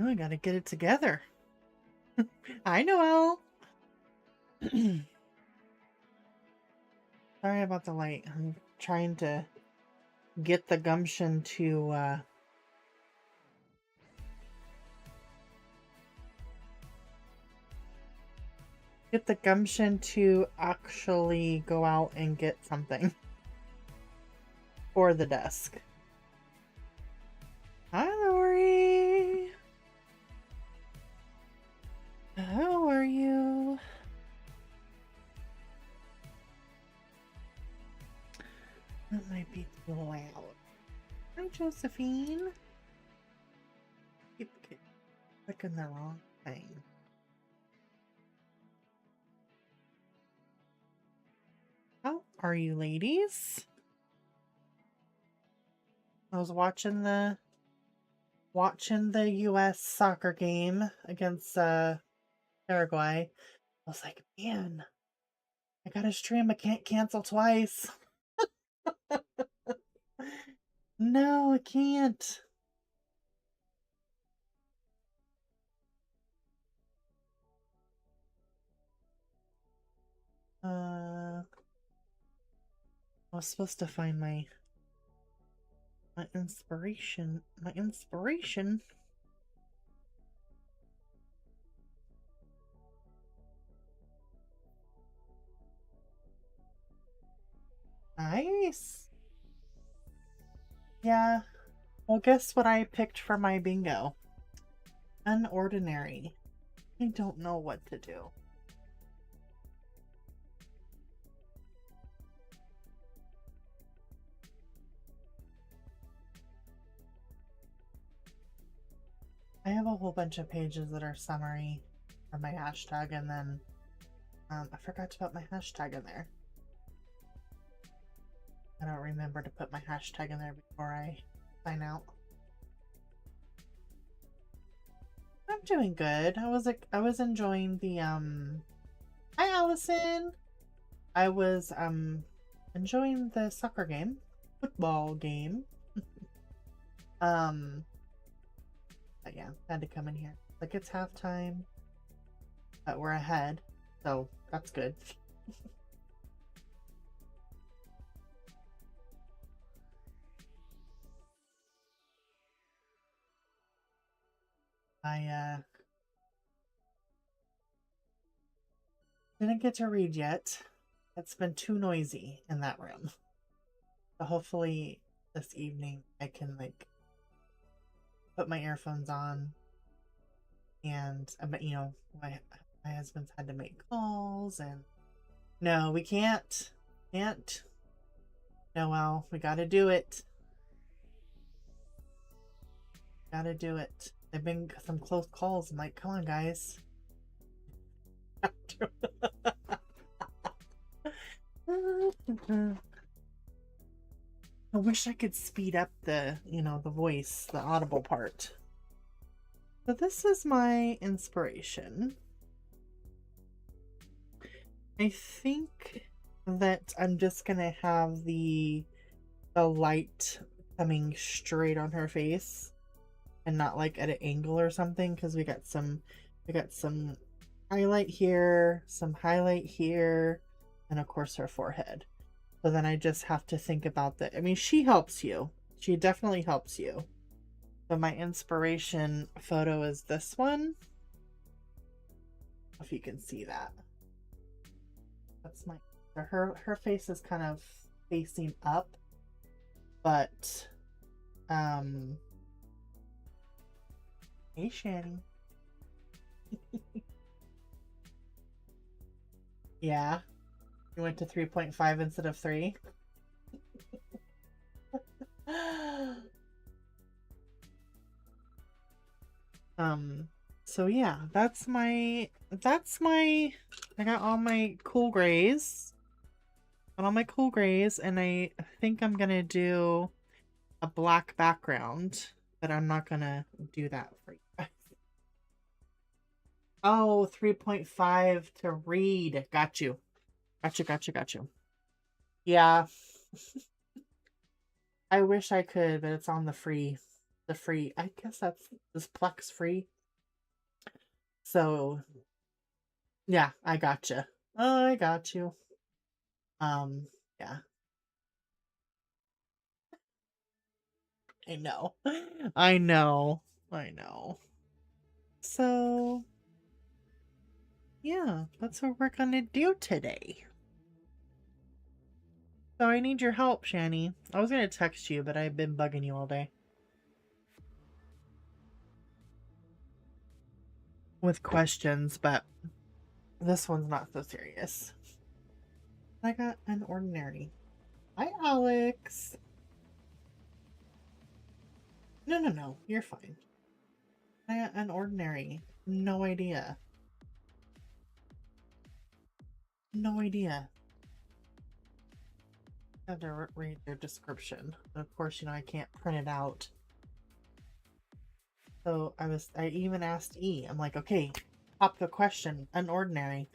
Oh, I gotta get it together. Hi, Noelle. Sorry about the light. I'm trying to get the gumption to actually go out and get something for the desk. Hi, Lori. How are you? That might be too loud. Hi, Josephine. Keep clicking the wrong thing. How are you, ladies? I was watching the US soccer game against Paraguay. I was like, man, I gotta stream. I can't cancel twice. No, I can't. I was supposed to find my inspiration. My inspiration. Nice. Yeah. Well, guess what I picked for my bingo? Unordinary. I don't know what to do. I have a whole bunch of pages that are summary for my hashtag, and then I forgot to put my hashtag in there. I don't remember to put my hashtag in there before I sign out. I'm doing good. I was enjoying the Hi, Allison. I was enjoying the soccer game, football game. But yeah, had to come in here. Like, it's halftime, but we're ahead, so that's good. I didn't get to read yet. It's been too noisy in that room. So hopefully this evening I can like put my earphones on, and you know, my husband's had to make calls, and no, we can't. Noelle, we gotta do it. Gotta do it. There've been some close calls. I'm like, come on, guys. I wish I could speed up the, the voice, the audible part. So this is my inspiration. I think that I'm just gonna have the light coming straight on her face and not like at an angle or something, because we got some highlight here, some highlight here, and of course her forehead. So then I just have to think about that. I mean, she helps you. She definitely helps you. But my inspiration photo is this one. If you can see that. That's my her face is kind of facing up, but hey Shani. Yeah. You went to 3.5 instead of 3. So yeah, that's my I got all my cool grays. Got all my cool grays, and I think I'm gonna do a black background, but I'm not gonna do that for you guys. Oh, 3.5 to read. Got you. Got you. Yeah. I wish I could, but it's on the free the free. I guess that's this Plex free. So yeah, I gotcha. I got you. Yeah, I know. I know. I know. So yeah, that's what we're gonna do today. So I need your help, Shani. I was gonna text you, but I've been bugging you all day with questions, but this one's not so serious. I got an ordinary. Hi, Alex. No, no, no. You're fine. I got an ordinary. No idea. No idea. I have to read their description. Of course, you know, I can't print it out. So I even asked E. I'm like, okay, pop the question, an ordinary.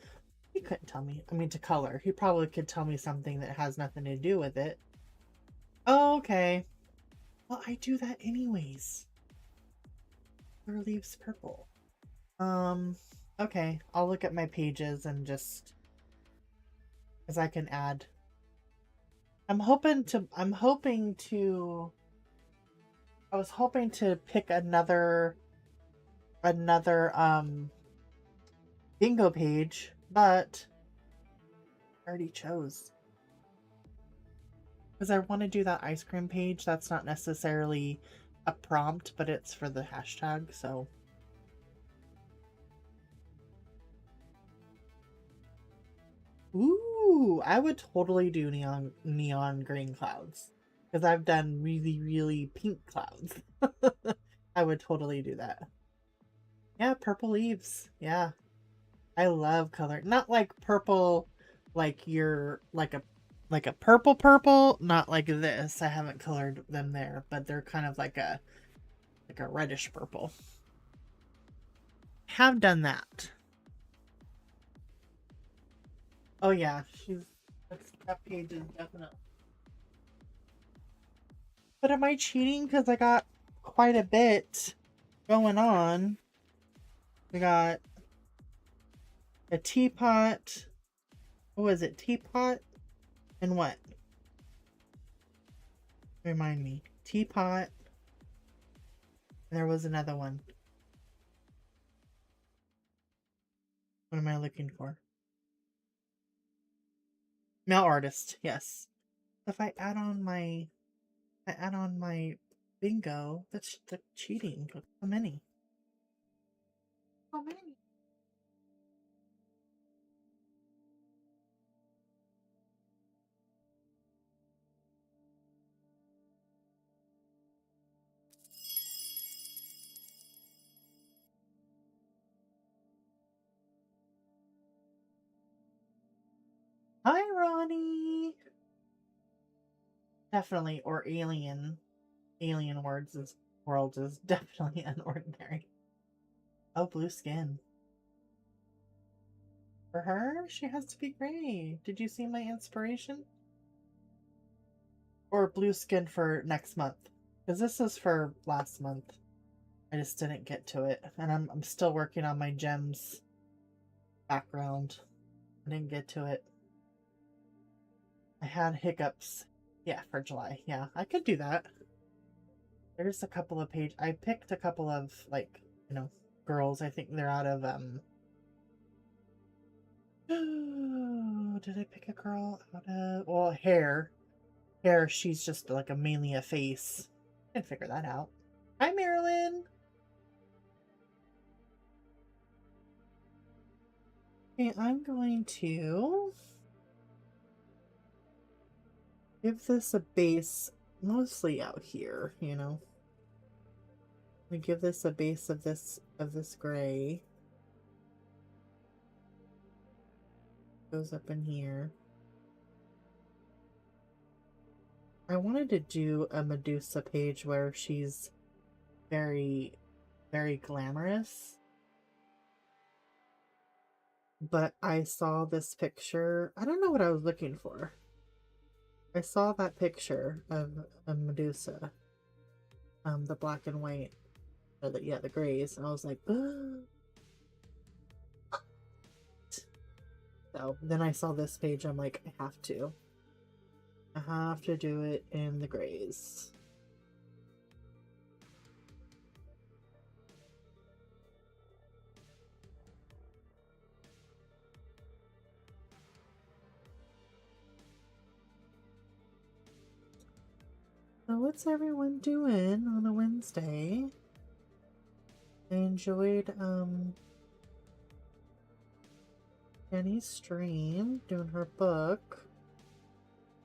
He couldn't tell me. I mean, to color. He probably could tell me something that has nothing to do with it. Oh, okay. Well, I do that anyways. Color leaves purple. Okay. I'll look at my pages and just, because I can add. I'm hoping to, I was hoping to pick another bingo page, but I already chose. Because I want to do that ice cream page. That's not necessarily a prompt, but it's for the hashtag, so. Ooh, I would totally do neon green clouds. Because I've done really, really pink clouds. I would totally do that. Yeah, purple leaves. Yeah. I love color. Not like purple like you're like a purple, not like this. I haven't colored them there, but they're kind of like a reddish purple. Have done that. Oh yeah, that page is definitely. But am I cheating because I got quite a bit going on? We got a teapot. What was it? Teapot and what? Remind me. Teapot. And there was another one. What am I looking for? Mail artist. Yes. If I add on my bingo, that's cheating. How many? How many? Hi, Ronnie. Definitely, or alien. Alien world is definitely unordinary. Oh, blue skin. For her, she has to be gray. Did you see my inspiration? Or blue skin for next month? Because this is for last month. I just didn't get to it. And I'm still working on my gems background. I didn't get to it. I had hiccups. Yeah, for July. Yeah, I could do that. There's a couple of I picked a couple of, like, you know, girls. I think they're out of, did I pick a girl out of, well, hair. Hair, she's just like mainly a face. I can figure that out. Hi, Marilyn. Okay, I'm going to give this a base mostly out here, you know. I'm gonna give this a base of this gray. Goes up in here. I wanted to do a Medusa page where she's very, very glamorous. But I saw this picture. I don't know what I was looking for. I saw that picture of a Medusa. the black and white, or the grays, and I was like, ugh. So then I saw this page, I'm like, I have to do it in the grays. So what's everyone doing on a Wednesday? I enjoyed Jenny's stream, doing her book.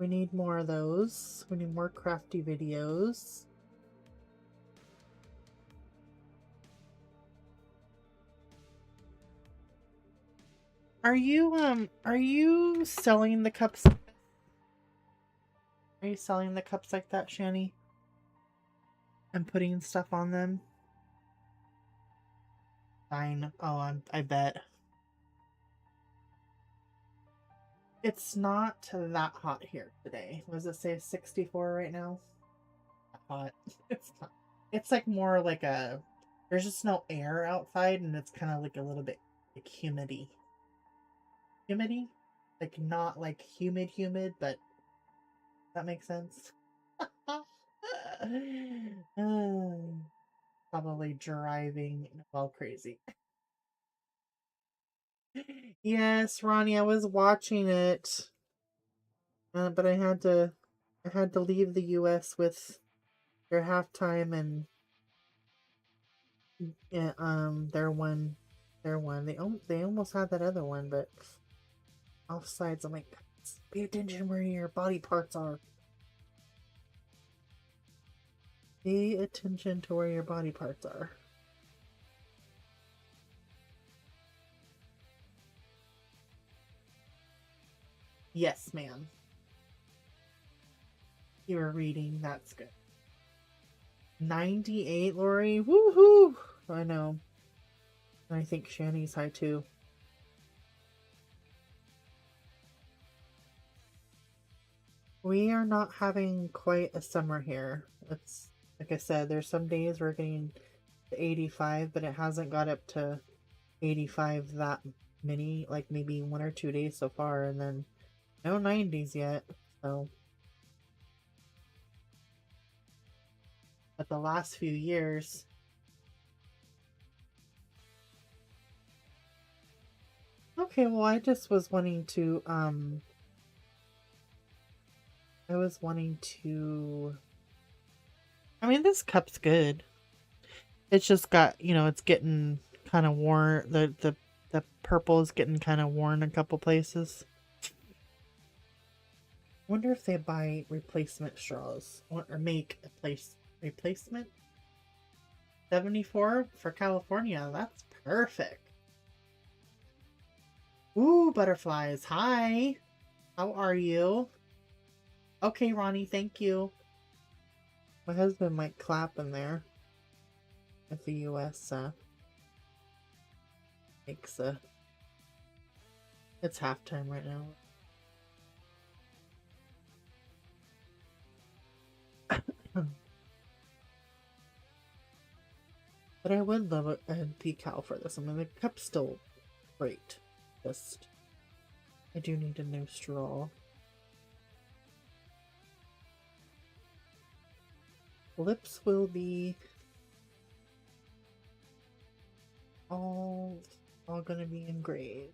We need more of those. We need more crafty videos. Are you selling the cups? Are you selling the cups like that, Shani? And putting stuff on them? Fine. Oh, I bet. It's not that hot here today. Was it say 64 right now? Hot. It's not. It's like more like a. There's just no air outside, and it's kind of like a little bit like humidity. Humidity, like not like humid, but that makes sense. Probably driving well crazy. Yes, Ronnie, I was watching it, but I had to leave the U.S. with their halftime and yeah, their one. They almost had that other one, but offsides. I'm like, pay attention where your body parts are. Pay attention to where your body parts are. Yes, ma'am. You were reading. That's good. 98, Lori. Woohoo! I know. I think Shani's high too. We are not having quite a summer here. It's like I said, there's some days we're getting to 85, but it hasn't got up to 85 that many, like maybe 1 or 2 days so far, and then no 90s yet. So, but the last few years, okay, well, I just was wanting to, I mean, this cup's good. It's just got, it's getting kind of worn. The purple is getting kind of worn in a couple places. Wonder if they buy replacement straws or make a replacement. 74 for California. That's perfect. Ooh, butterflies. Hi. How are you? Okay, Ronnie, thank you. My husband might clap in there if the US makes a. It's halftime right now. But I would love a decal for this. I mean, the cup's still great. Just, I do need a new straw. Lips will be all gonna be engraved.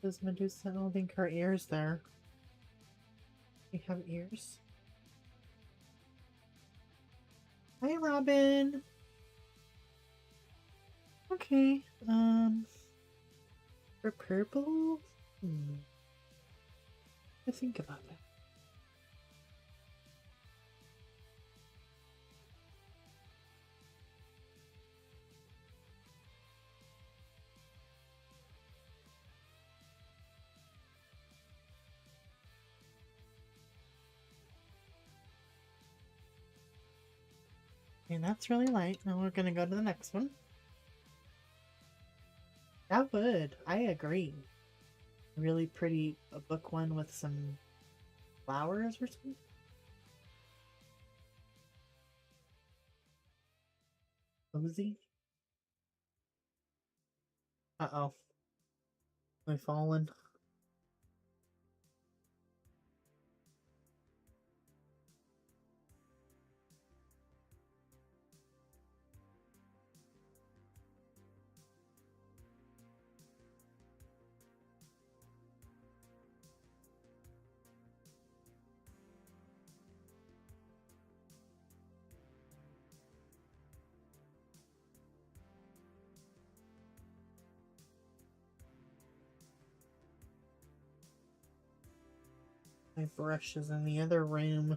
Does Medusa? I don't think her ears there. We have ears. Hi, Robin. Okay. For purple, I think about that. And that's really light. Now we're gonna go to the next one. That would. I agree. Really pretty book one with some flowers or something. Cozy. Uh-oh. Am I fallen? My brush is in the other room.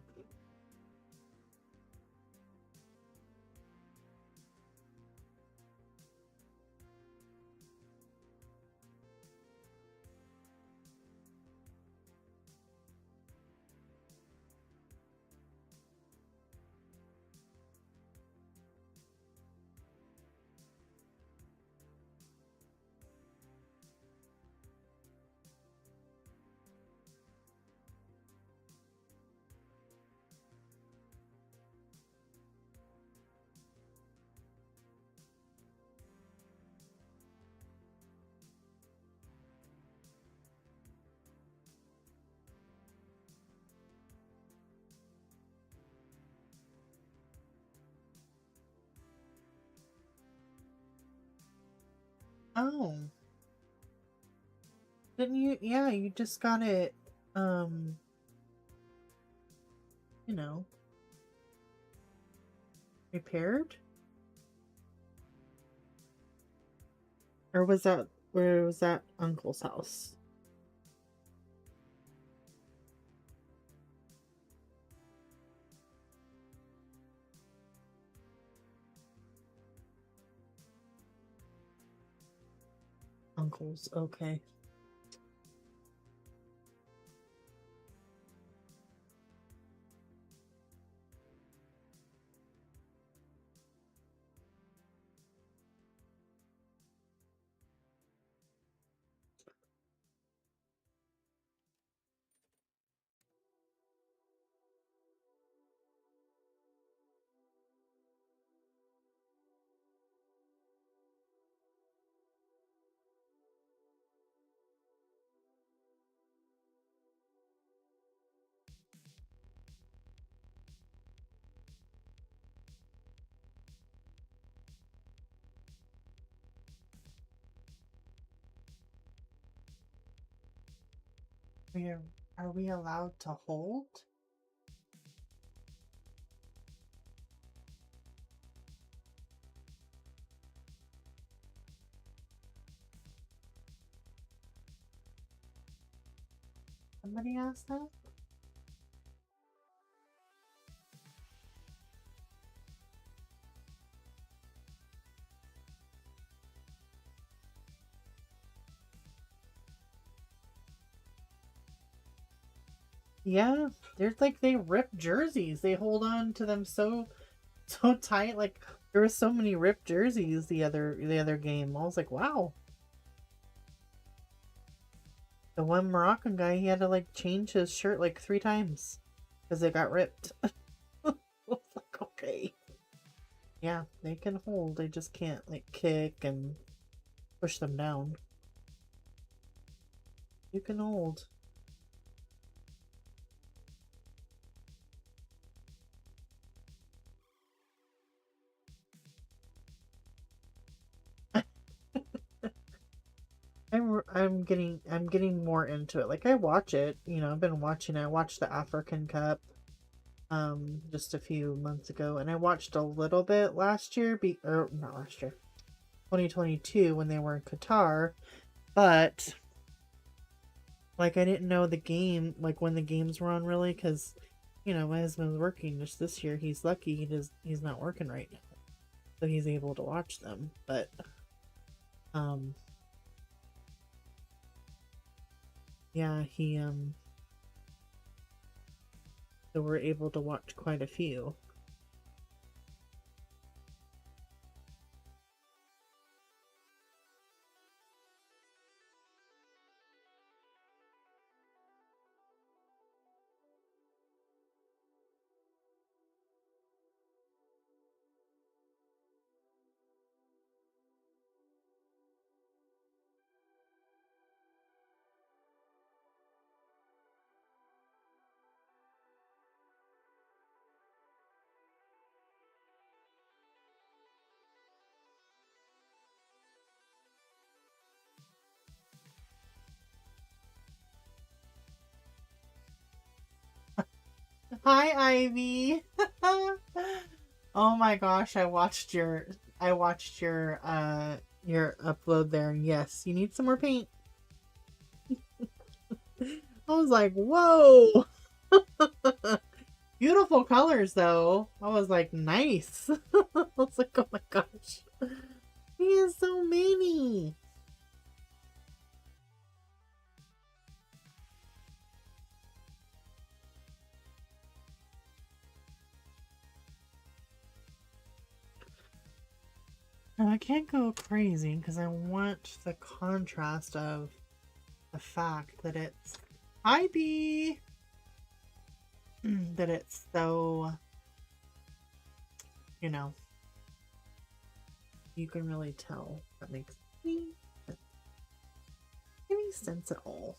Oh. Didn't you? Yeah, you just got it, um, you know, repaired? Or was that, where was that uncle's house? Uncle's, okay. We are we allowed to hold? Somebody asked that? Yeah, there's like they rip jerseys. They hold on to them so tight. Like there were so many ripped jerseys the other game. I was like, wow. The one Moroccan guy, he had to like change his shirt like 3 times because it got ripped. I was like, okay. Yeah, they can hold. They just can't like kick and push them down. You can hold. I'm getting more into it. Like I watch it, I've been watching. I watched the African Cup just a few months ago, and I watched a little bit last year, or not last year, 2022 when they were in Qatar, but like I didn't know the game, like when the games were on really, because my husband's working. Just this year, he's lucky he's not working right now, so he's able to watch them. But um, yeah, so we're able to watch quite a few. Hi, Ivy. Oh my gosh, I watched your upload there, and yes, you need some more paint. I was like, whoa. Beautiful colors though. I was like, nice. I was like, oh my gosh. He has so many. Now I can't go crazy because I want the contrast of the fact that it's IB. That it's so, you know, you can really tell. That makes any sense at all.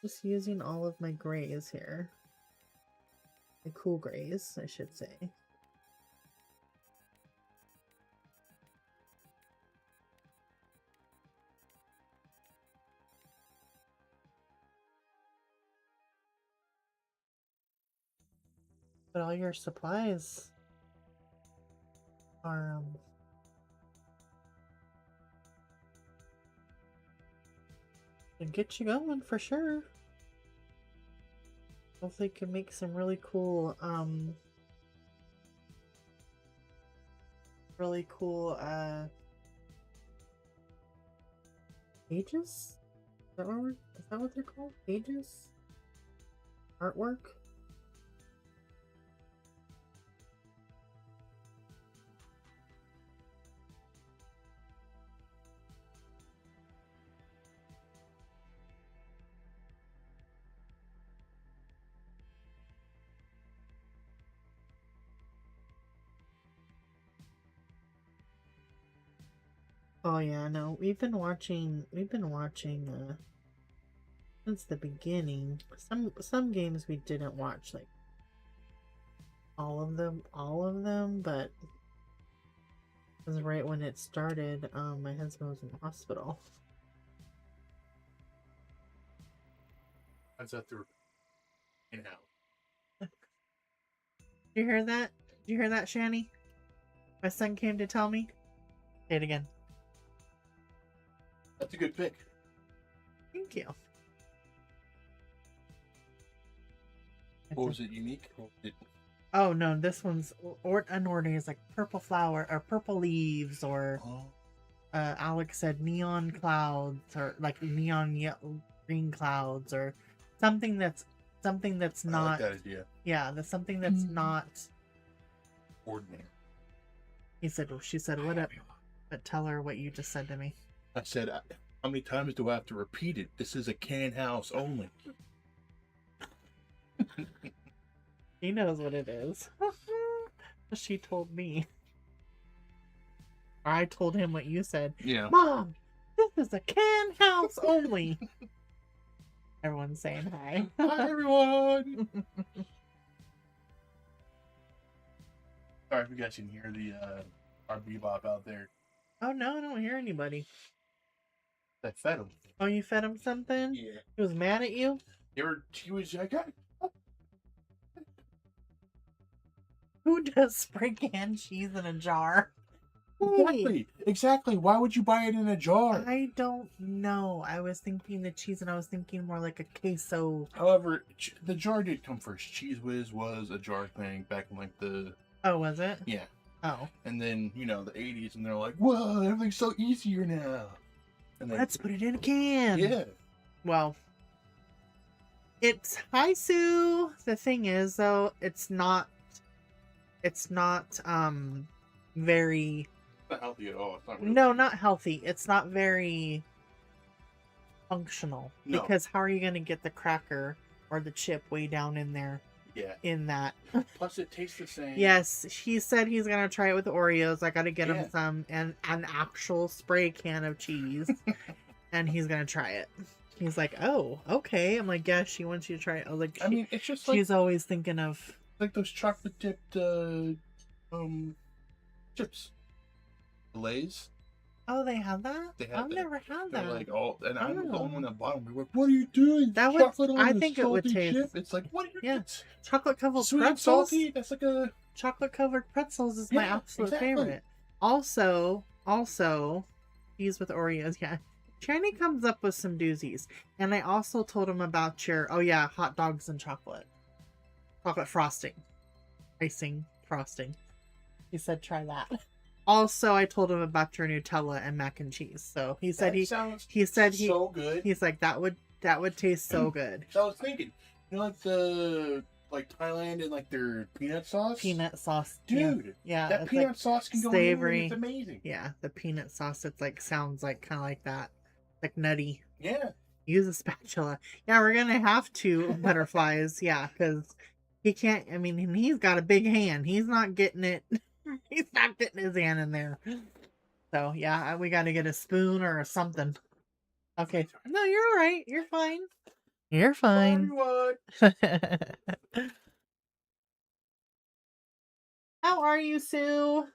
Just using all of my grays here. My cool grays, I should say. But all your supplies are can get you going for sure. Hopefully can make some really cool pages? Is that what they're called? Pages? Artwork? Oh yeah, no. We've been watching since the beginning. Some games we didn't watch like all of them, but it was right when it started. My husband was in the hospital. That's at the in-house. Did you hear that? Did you hear that, Shani? My son came to tell me. Say it again. That's a good pick. Thank you. Or was it unique? Oh no, this one's unordinary. Is like purple flower or purple leaves, or Alex said neon clouds, or like neon yellow, green clouds, or something that's not. I like that idea. Yeah, that's something that's not ordinary. She said, what up? But tell her what you just said to me. I said, how many times do I have to repeat it? This is a can house only. He knows what it is. She told me. Or I told him what you said. Yeah. Mom, this is a can house only. Everyone's saying hi. Hi, everyone. Sorry if you guys can hear the our bebop out there. Oh no, I don't hear anybody. I fed him. Oh, you fed him something? Yeah. He was mad at you? He was like, Who does spray canned cheese in a jar? Exactly. Why would you buy it in a jar? I don't know. I was thinking the cheese, and I was thinking more like a queso. However, the jar did come first. Cheese Whiz was a jar thing back in like the... Oh, was it? Yeah. Oh. And then, the 80s, and they're like, whoa, everything's so easier now. And then, let's put it in a can. Yeah. Well, it's... Hi, Sue! The thing is, though, it's not very... Not healthy at all. It's not really... No, not healthy. It's not very functional. No. Because how are you going to get the cracker or the chip way down in there? Yeah. In that. Plus, it tastes the same. Yes, he said he's going to try it with Oreos. I got to get him some and an actual spray can of cheese. And he's going to try it. He's like, oh, okay. I'm like, yeah, she wants you to try it. I was like, it's just like... She's always thinking of... Like those chocolate-dipped, chips. Lay's. Oh, they have that? They had I've that. never had They're that. like all, and I'm the only one Oh. at the bottom. We're like, what are you doing? That would, Chocolate on I a think it would salty taste, chip? It's like, what are you? yeah. It's Chocolate covered sweet and pretzels. salty. That's like a Chocolate covered pretzels is my yeah, absolute exactly. favorite. Also, these with Oreos, yeah. Channy comes up with some doozies. And I also told him about your, oh yeah, hot dogs and chocolate. Chocolate frosting. Icing frosting. He said try that. Also, I told him about your Nutella and mac and cheese. So he said so good. he's like that would taste so good. So I was thinking, you know, like the Thailand and like their peanut sauce. Peanut sauce, dude. Yeah, that peanut like sauce can go savory. in. It's amazing. Yeah, the peanut sauce. It's like sounds like kind of like that, like nutty. Yeah. Use a spatula. Yeah, we're gonna have to butterflies. Yeah, because he can't. I mean, he's got a big hand. He's not getting it. He's not getting his hand in there. So yeah, we got to get a spoon or something. Okay. No, you're all right. You're fine. You're fine. How are you, Sue?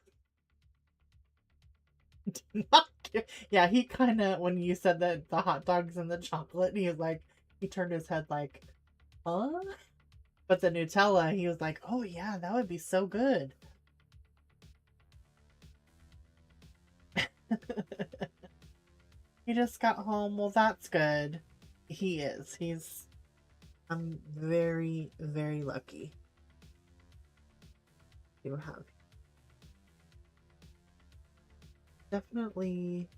Yeah, he kind of, when you said that the hot dogs and the chocolate, he was like, he turned his head like, huh? But the Nutella, he was like, oh yeah, that would be so good. He just got home. Well, that's good. He is. I'm very, very lucky to have. Definitely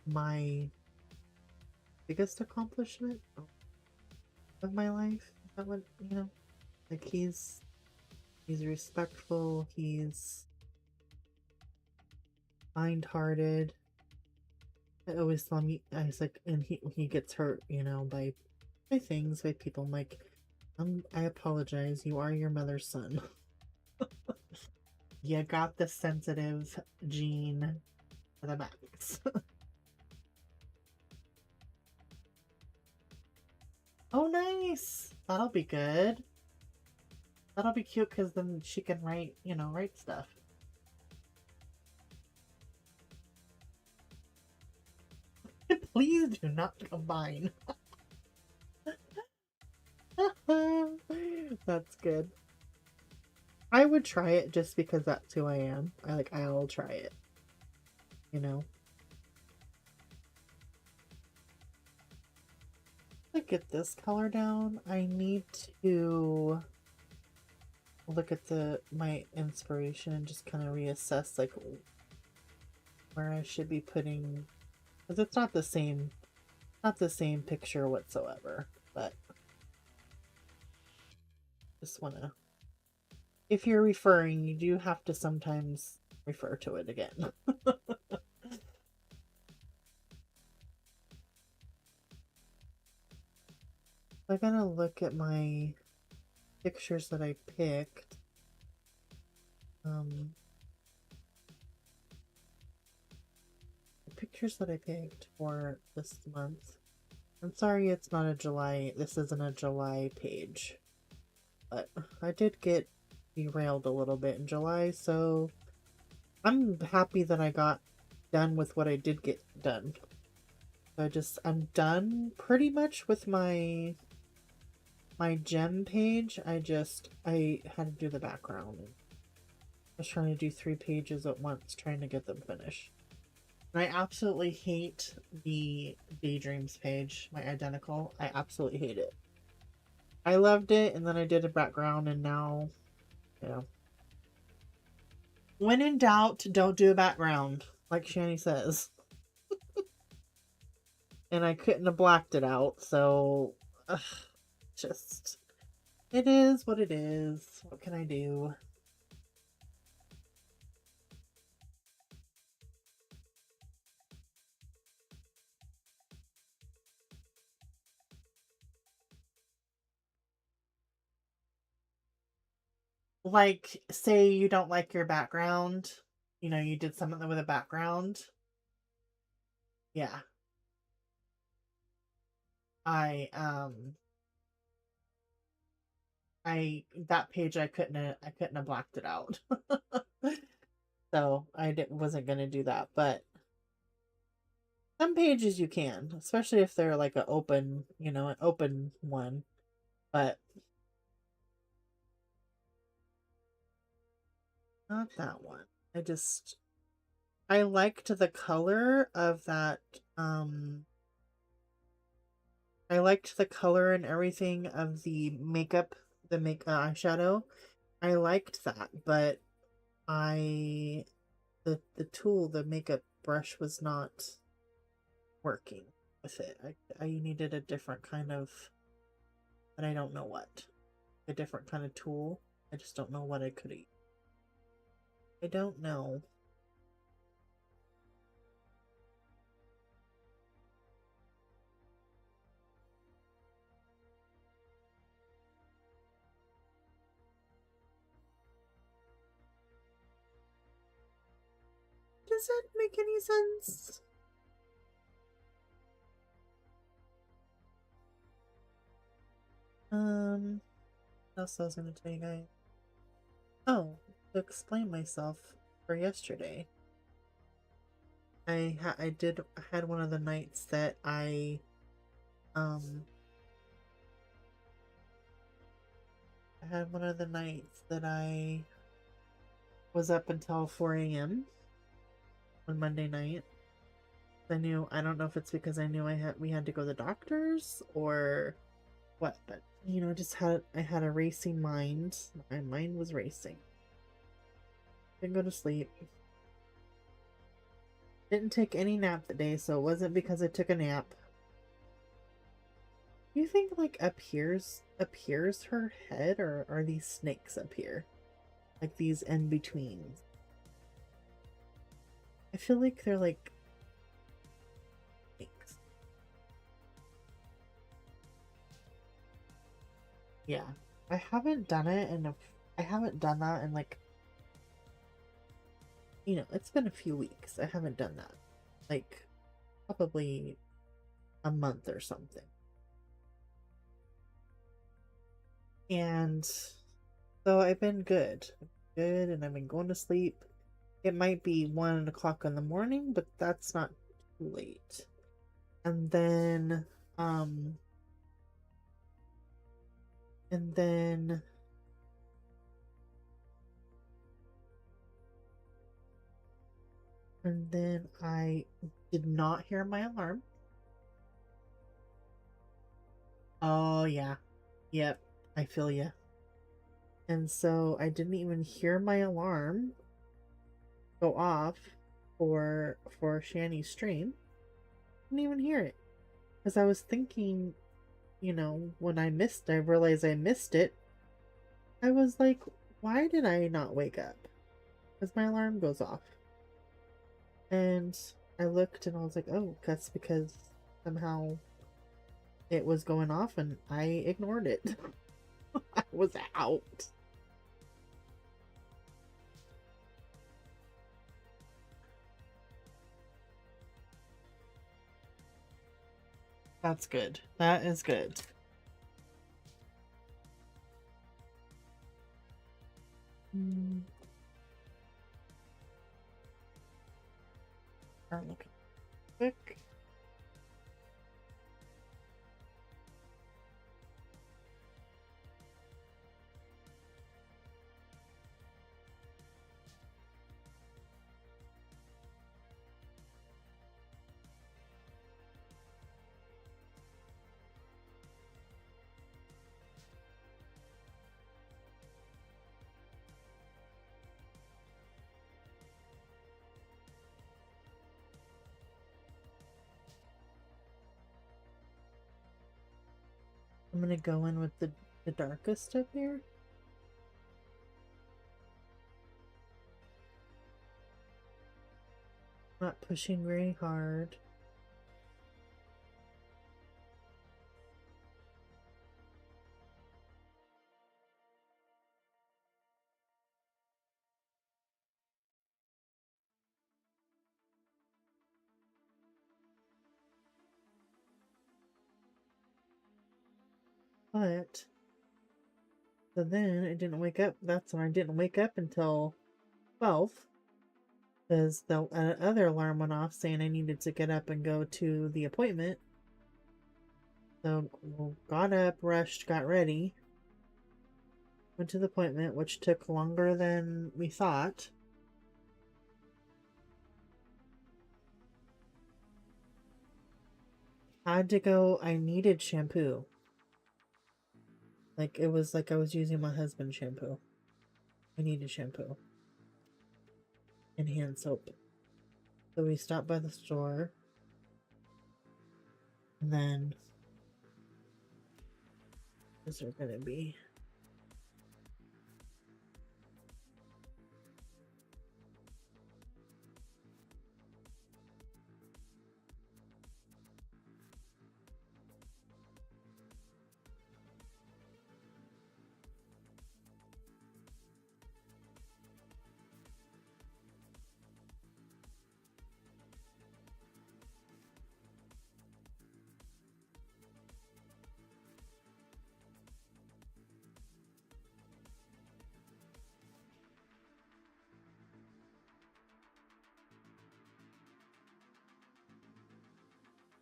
my biggest accomplishment of my life. Is that what, you know? Like he's respectful, he's kind-hearted. I always thought I was like, and he gets hurt, you know, by things, by people. I'm like, I apologize. You are your mother's son. You got the sensitive gene for the max. Oh, nice. That'll be good. That'll be cute because then she can write, you know, write stuff. Please do not combine. That's good. I would try it just because that's who I am. I'll try it. You know? To get this color down, I need to look at my inspiration and just kind of reassess like where I should be putting, because it's not the same picture whatsoever, but just want to, if you're referring, you do have to sometimes refer to it again. I'm gonna look at my pictures that I picked. The pictures that I picked for this month. I'm sorry it's not a July, this isn't a July page. But I did get derailed a little bit in July, so I'm happy that I got done with what I did get done. I'm done pretty much with my gem page. I had to do the background. I was trying to do 3 pages at once, trying to get them finished. And I absolutely hate the Daydreams page, my identical. I absolutely hate it. I loved it, and then I did a background, and now, you know. When in doubt, don't do a background, like Shani says. And I couldn't have blacked it out, so just, it is what it is. What can I do? Like, say you don't like your background, you know, you did something with a background. Yeah. I that page I couldn't have blacked it out. So wasn't gonna do that, but some pages you can, especially if they're like an open, an open one. But not that one. I liked the color of that. I liked the color and everything of the makeup, eyeshadow. I liked that, but I the tool, the makeup brush was not working with it. I needed a different kind of, but I don't know what. A different kind of tool. I just don't know what I could eat. I don't know. Does that make any sense? What else I was gonna tell you guys? Oh, to explain myself for yesterday. I had one of the nights that um I had one of the nights that I was up until 4 a.m. on Monday night. I don't know if it's because I knew we had to go to the doctors or what, but I had a racing mind. My mind was racing. Didn't go to sleep. Didn't take any nap that day, so it wasn't because I took a nap. You think like appears her head, or are these snakes up here? Like these in betweens. I feel like they're like snakes. Yeah. I haven't done it and I haven't done that in like, it's been a few weeks. I haven't done that. Like probably a month or something. And so I've been good. Good, and I've been going to sleep. It might be 1 o'clock in the morning, but that's not too late. And then um and then I did not hear my alarm. Oh yeah. Yep, I feel you. And so I didn't even hear my alarm go off for Shanny's stream. Didn't even hear it because I was thinking, when I realized I missed it. I was like, why did I not wake up? Because my alarm goes off. And I looked and I was like, oh, that's because somehow it was going off and I ignored it. I was out. That's good. That is good. Start looking quick. I'm gonna go in with the darkest up here. Not pushing very hard. But so then I didn't wake up. That's when I didn't wake up until 12. because the other alarm went off saying I needed to get up and go to the appointment. So got up, rushed, got ready, went to the appointment, which took longer than we thought. Had to go, I needed shampoo. Like, it was like I was using my husband's shampoo. I needed shampoo and hand soap. So we stopped by the store. And then, is there gonna be?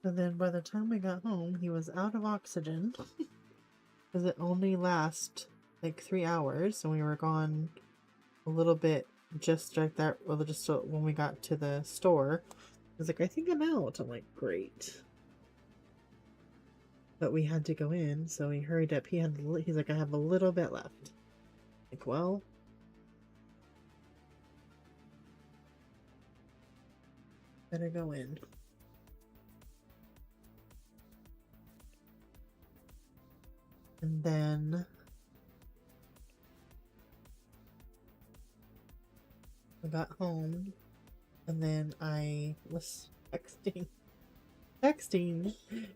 And then by the time we got home, he was out of oxygen. Because it only lasts like 3 hours. And we were gone a little bit just like that. Well, just so when we got to the store, I was like, I think I'm out. I'm like, great. But we had to go in, so he hurried up. He's like, I have a little bit left. Like, well, better go in. And then I got home, and then I was texting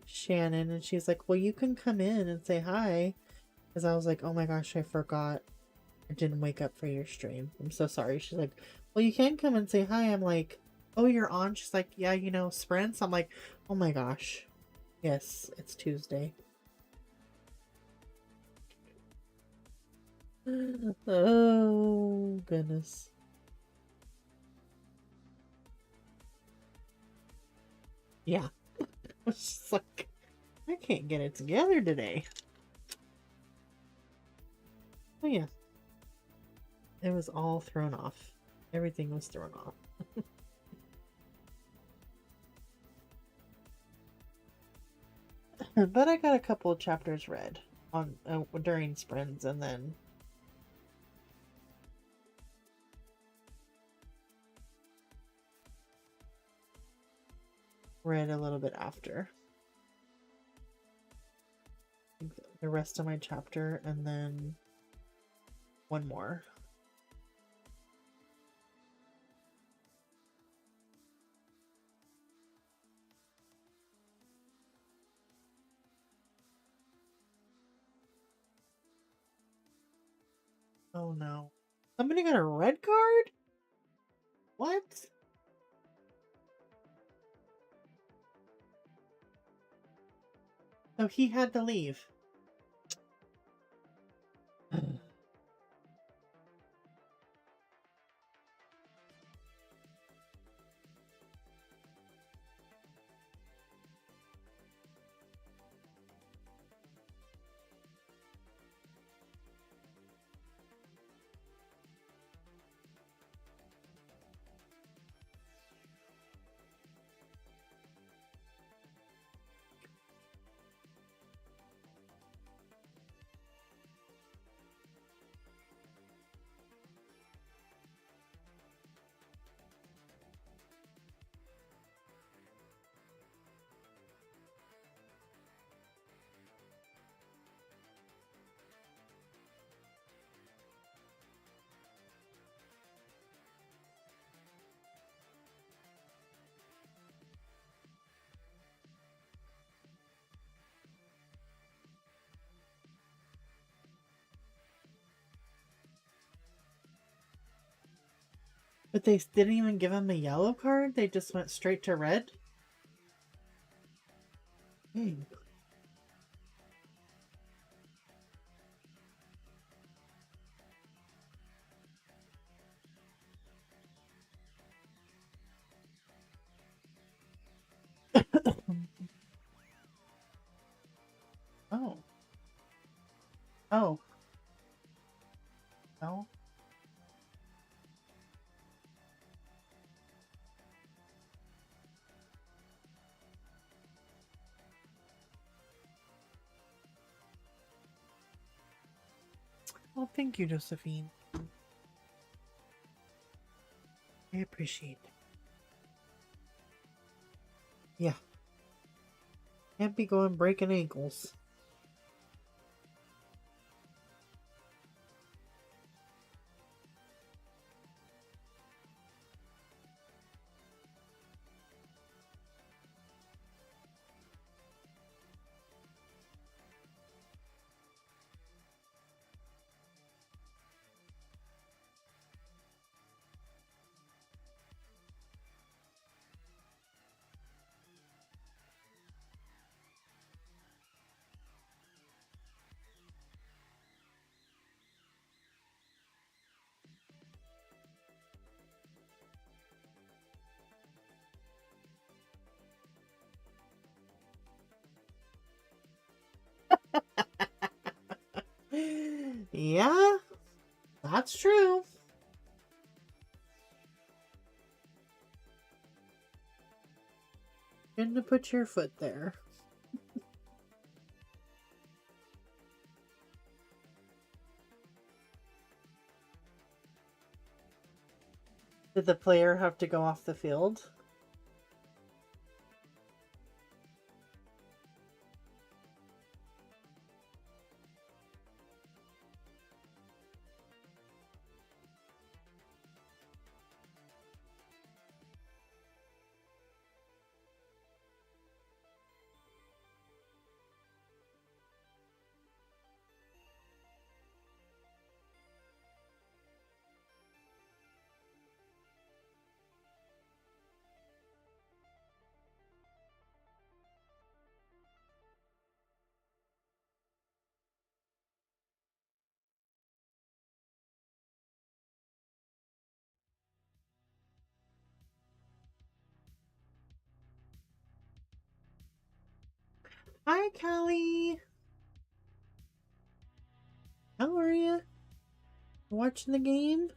Shannon, and she's like, well, you can come in and say hi. Because I was like, oh my gosh, I forgot. I didn't wake up for your stream. I'm so sorry. She's like, well, you can come and say hi. I'm like, oh, you're on? She's like, yeah, you know, sprints. I'm like, oh my gosh. Yes, it's Tuesday. Oh, goodness. Yeah. It's just like, I can't get it together today. Oh, yeah. It was all thrown off. Everything was thrown off. But I got a couple of chapters read on during sprints, and then read a little bit after the rest of my chapter, and then one more. Oh no. Somebody got a red card? What? So he had to leave. But they didn't even give him a yellow card? They just went straight to red? Hmm. Oh. No? Well, thank you, Josephine. I appreciate it. Yeah. Can't be going breaking ankles. Yeah, that's true. Shouldn't have put your foot there. Did the player have to go off the field? Hi, Callie. How are you? Watching the game?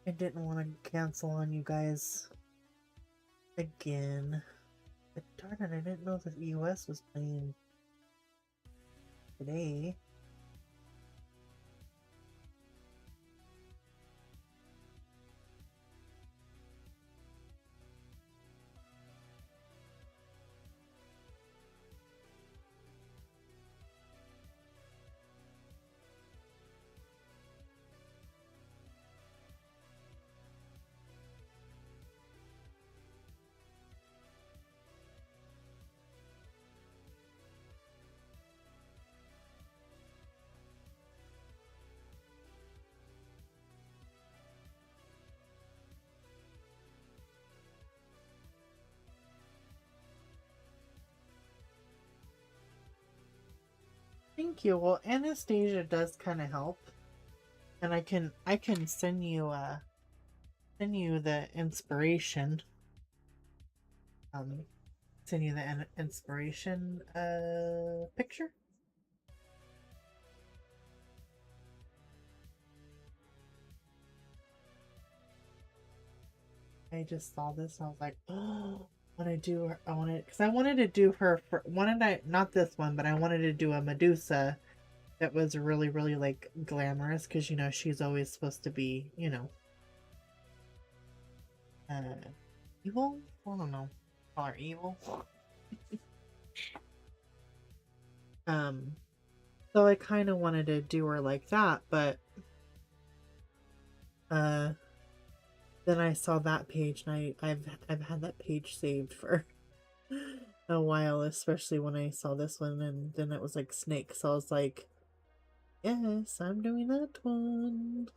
I didn't want to cancel on you guys again. But darn it, I didn't know that the US was playing today. Thank you. Well, Anastasia does kind of help. And I can send you the inspiration. Um, Send you the inspiration picture. I just saw this and I was like, oh, I want to do her. I wanted because I wanted to do her for wanted I not this one, but I wanted to do a Medusa that was really really like glamorous because she's always supposed to be uh evil. I don't know, call her evil. Um, so I kind of wanted to do her like that, but uh then I saw that page and I've had that page saved for a while, especially when I saw this one and then it was like snake. So I was like, yes, I'm doing that one.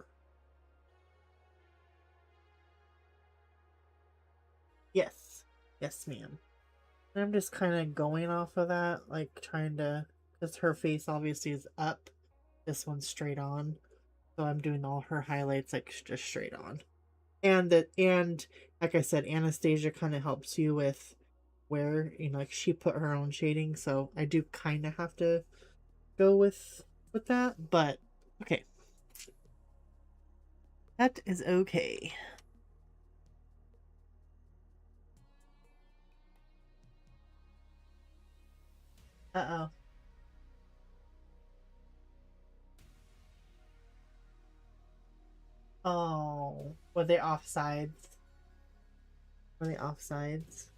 Yes. Yes, ma'am. And I'm just kind of going off of that, like trying to, because her face obviously is up. This one's straight on. So I'm doing all her highlights like just straight on. And like I said, Anastasia kind of helps you with where, like she put her own shading. So I do kind of have to go with that, but okay. That is okay. Uh-oh. Oh, were they offsides? Were they offsides?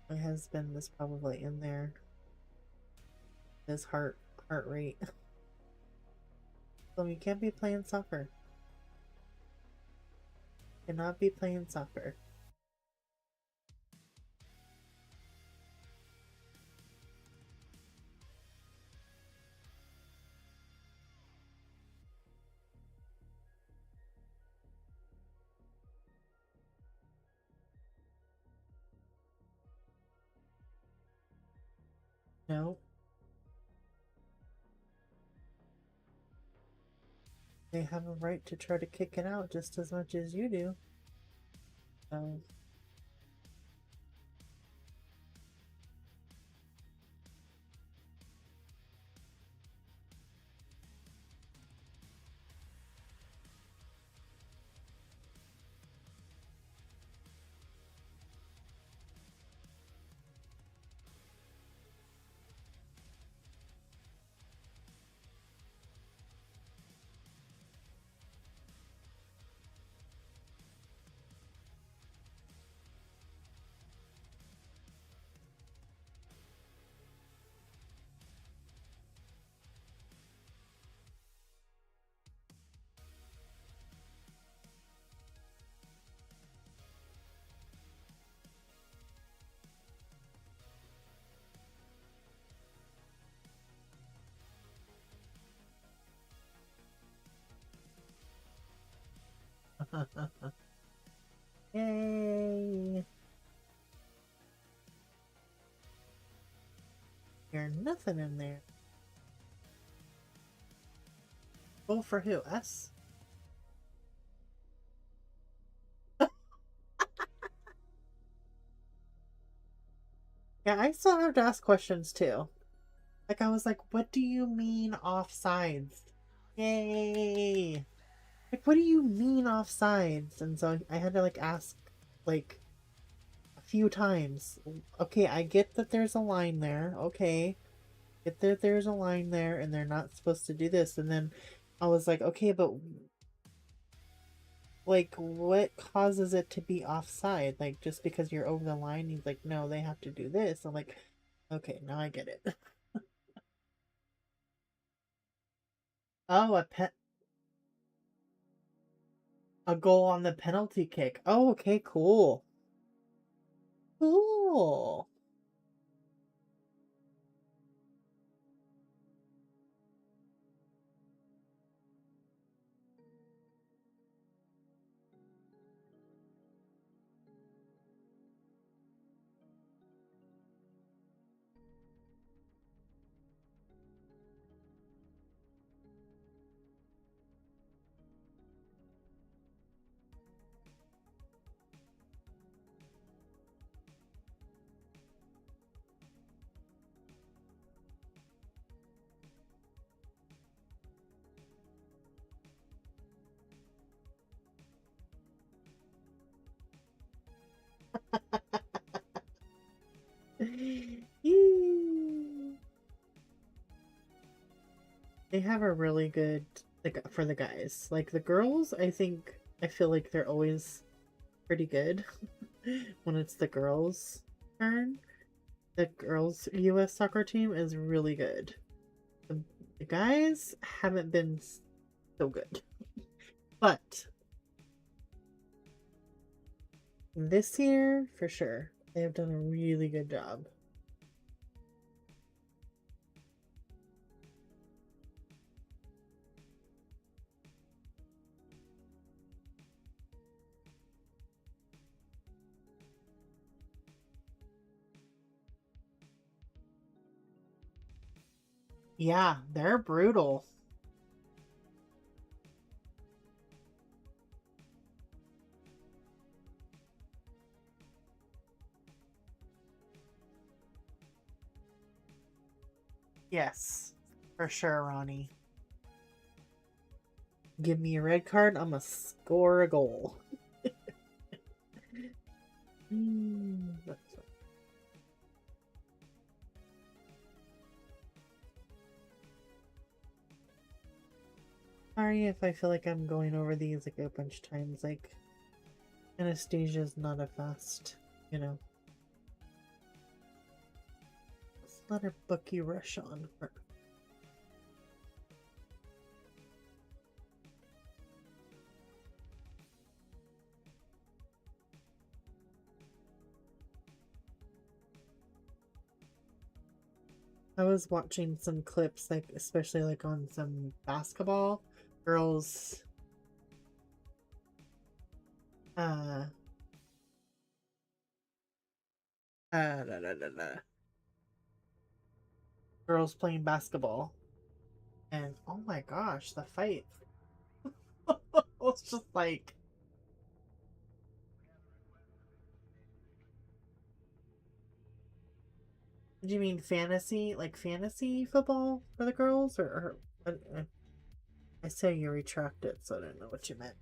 My husband is probably in there. His heart rate. So you can't be playing soccer. Cannot be playing soccer. No, they have a right to try to kick it out just as much as you do. So yay! You're nothing in there. Oh, for who? Us? Yeah, I still have to ask questions too. Like I was like, what do you mean offsides? Yay! Like, what do you mean offsides? And so I had to like ask like a few times. Okay, I get that there's a line there. Okay, get that there's a line there, and they're not supposed to do this. And then I was like, okay, but like, what causes it to be offside? Like, just because you're over the line? He's like, no, they have to do this. I'm like, okay, now I get it. Oh, a goal on the penalty kick. Oh, okay, cool. Cool. They have a really good like for the guys. Like the girls, I feel like they're always pretty good when it's the girls' turn. The girls' US soccer team is really good. The, the guys haven't been so good. But this year, for sure, they have done a really good job. Yeah, they're brutal. Yes, for sure, Ronnie. Give me a red card, I'm gonna score a goal. That's fine. Sorry if I feel like I'm going over these like a bunch of times. Like, Anastasia's not a fast, you know. Let's let her bookie rush on her. I was watching some clips, like especially like on some basketball girls. Uh, da, da, da, da. Girls playing basketball, and oh my gosh, the fight! It's just like, do you mean fantasy, like fantasy football for the girls, or I say you retract it, so I don't know what you meant.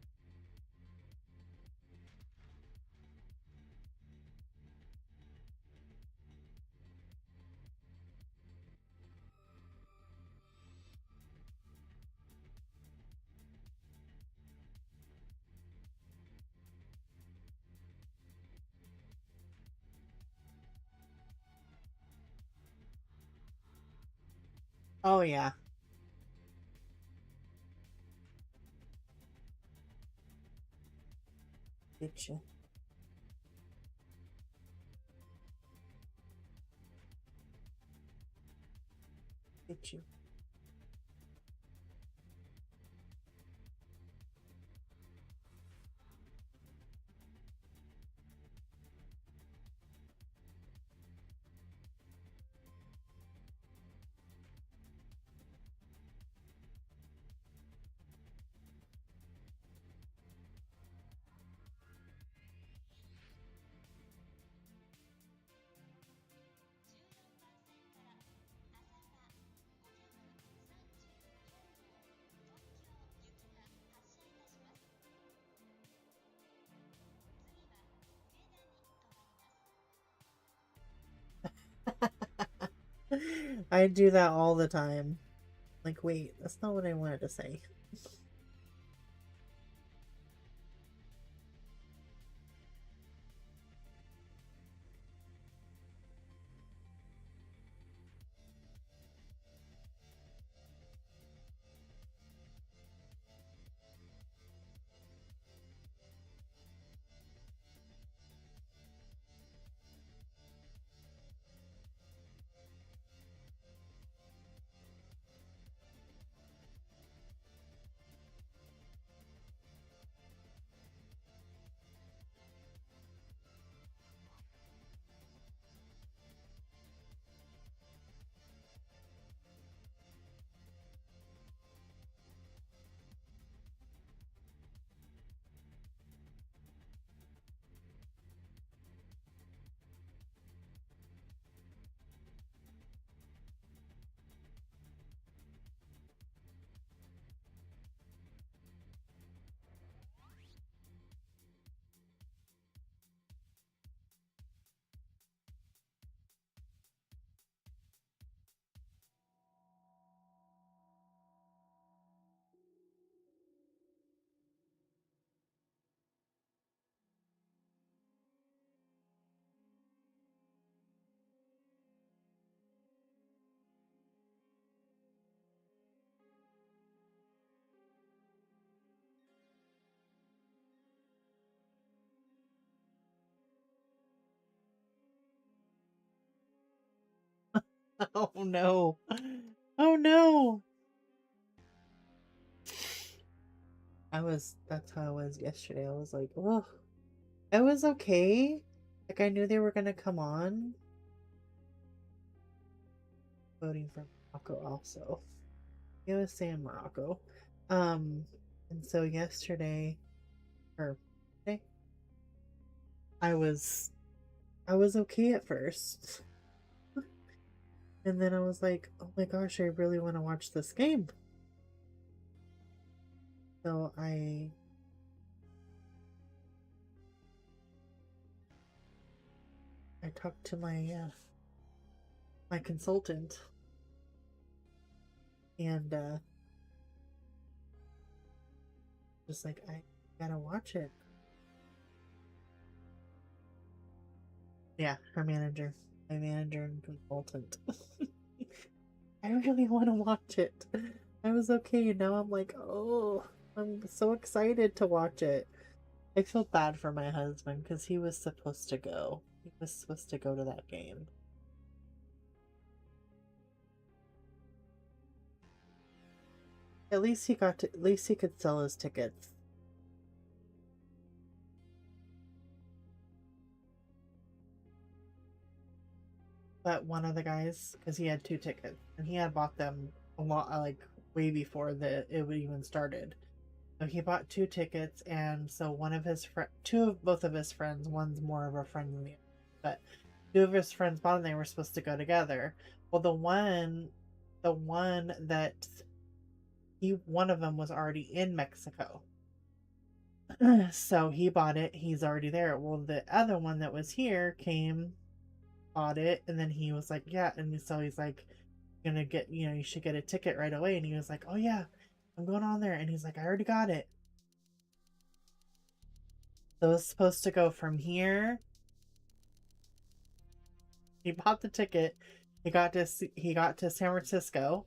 Oh yeah, get you, get you. I do that all the time. Like, wait, that's not what I wanted to say. Oh no. Oh no. That's how I was yesterday. I was like, oh, it was okay. Like, I knew they were gonna come on. Voting for Morocco also. It was San Morocco. Um, and so yesterday, or today, I was, I was okay at first. And then I was like, oh my gosh, I really want to watch this game. So I talked to my consultant, and just like, I gotta watch it. Yeah, her manager, my manager and consultant. I really want to watch it. I was okay, and now I'm like, oh, I'm so excited to watch it. I feel bad for my husband because he was supposed to go. He was supposed to go to that game. At least at least he could sell his tickets. But one of the guys, because he had two tickets, and he had bought them a lot, like way before it even started. So he bought two tickets, and so both of his friends, one's more of a friend than the other, but two of his friends bought them. They were supposed to go together. Well, the one that one of them was already in Mexico. So he bought it. He's already there. Well, the other one that was here came, bought it, and then he was like, yeah. And so he's like, gonna get, you should get a ticket right away. And he was like, oh yeah, I'm going on there. And he's like, I already got it. So it was supposed to go from here. He bought the ticket. He got to San Francisco.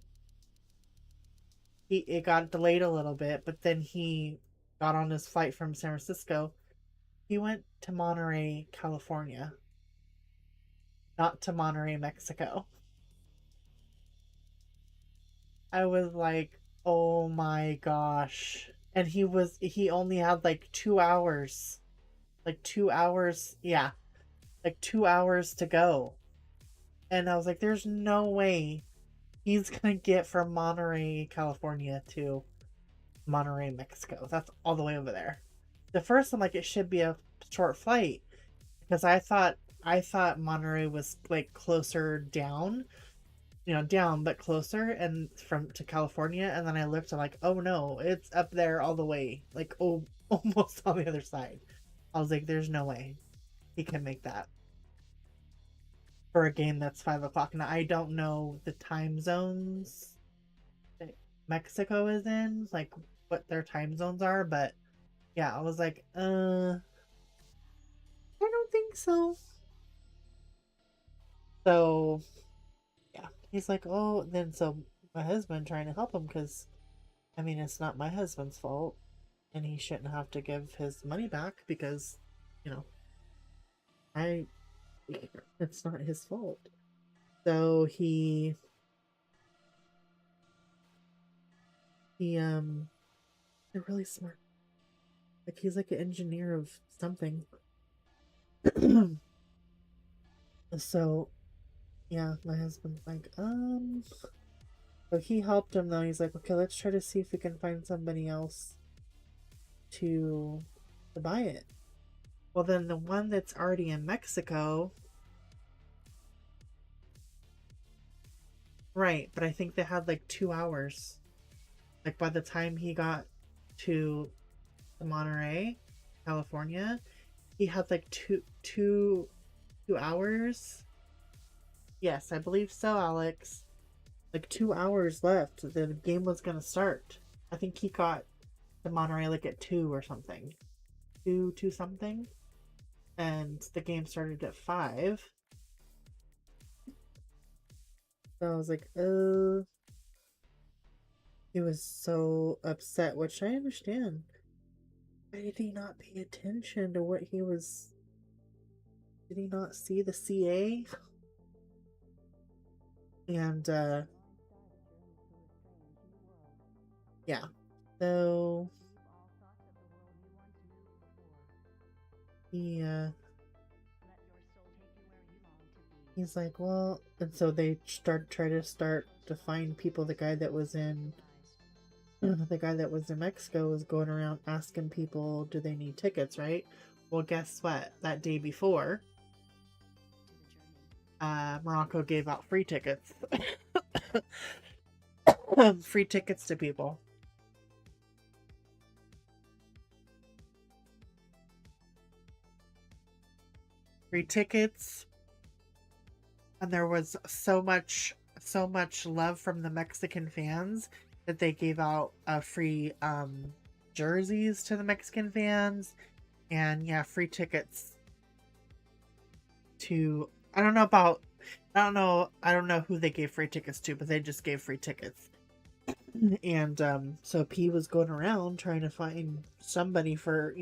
It got delayed a little bit, but then he got on his flight from San Francisco. He went to Monterey, California, not to Monterey, Mexico. I was like, oh my gosh. And he only had like 2 hours. Like 2 hours, yeah. Like 2 hours to go. And I was like, there's no way he's gonna get from Monterey, California to Monterey, Mexico. That's all the way over there. The first, I'm like, it should be a short flight because I thought Monterey was like closer down, down but closer and from to California. And then I looked, I'm like, oh no, it's up there all the way, like, oh, almost on the other side. I was like, there's no way he can make that for a game that's 5 o'clock. Now I don't know the time zones that Mexico is in, like what their time zones are, but yeah, I was like, I don't think so. So yeah, he's like, oh, then so my husband trying to help him because I mean it's not my husband's fault, and he shouldn't have to give his money back because, you know, I it's not his fault. So he they're really smart. Like he's like an engineer of something. So yeah, my husband's like, so he helped him though. He's like, okay, let's try to see if we can find somebody else to buy it. Well, then the one that's already in Mexico, right? But I think they had like 2 hours. Like by the time he got to Monterey, California, he had like two hours. Yes, I believe so, Alex. Like 2 hours left. The game was gonna start. I think he got to Monterey like at 2 or something. Two something. And the game started at 5. So I was like, oh. He was so upset, which I understand. Why did he not pay attention to what he was? Did he not see the CA? And yeah. So he he's like, well, and so they start to find people. The guy that was in Mexico was going around asking people, do they need tickets, right? Well, guess what? That day before, Morocco gave out free tickets. Free tickets to people. Free tickets. And there was so much love from the Mexican fans that they gave out free jerseys to the Mexican fans, and yeah, free tickets to, I don't know who they gave free tickets to, but they just gave free tickets. And so P was going around trying to find somebody for,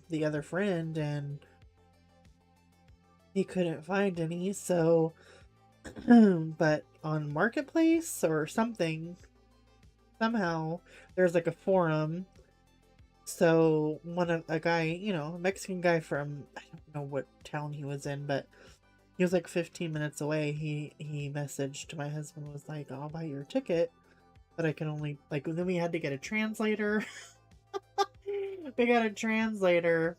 the other friend, and he couldn't find any. So but on Marketplace or something, somehow there's like a forum. So a guy, a Mexican guy from, I don't know what town he was in, but he was like 15 minutes away. He messaged my husband, was like, I'll buy your ticket, but I can only, like, then we had to get a translator. We got a translator.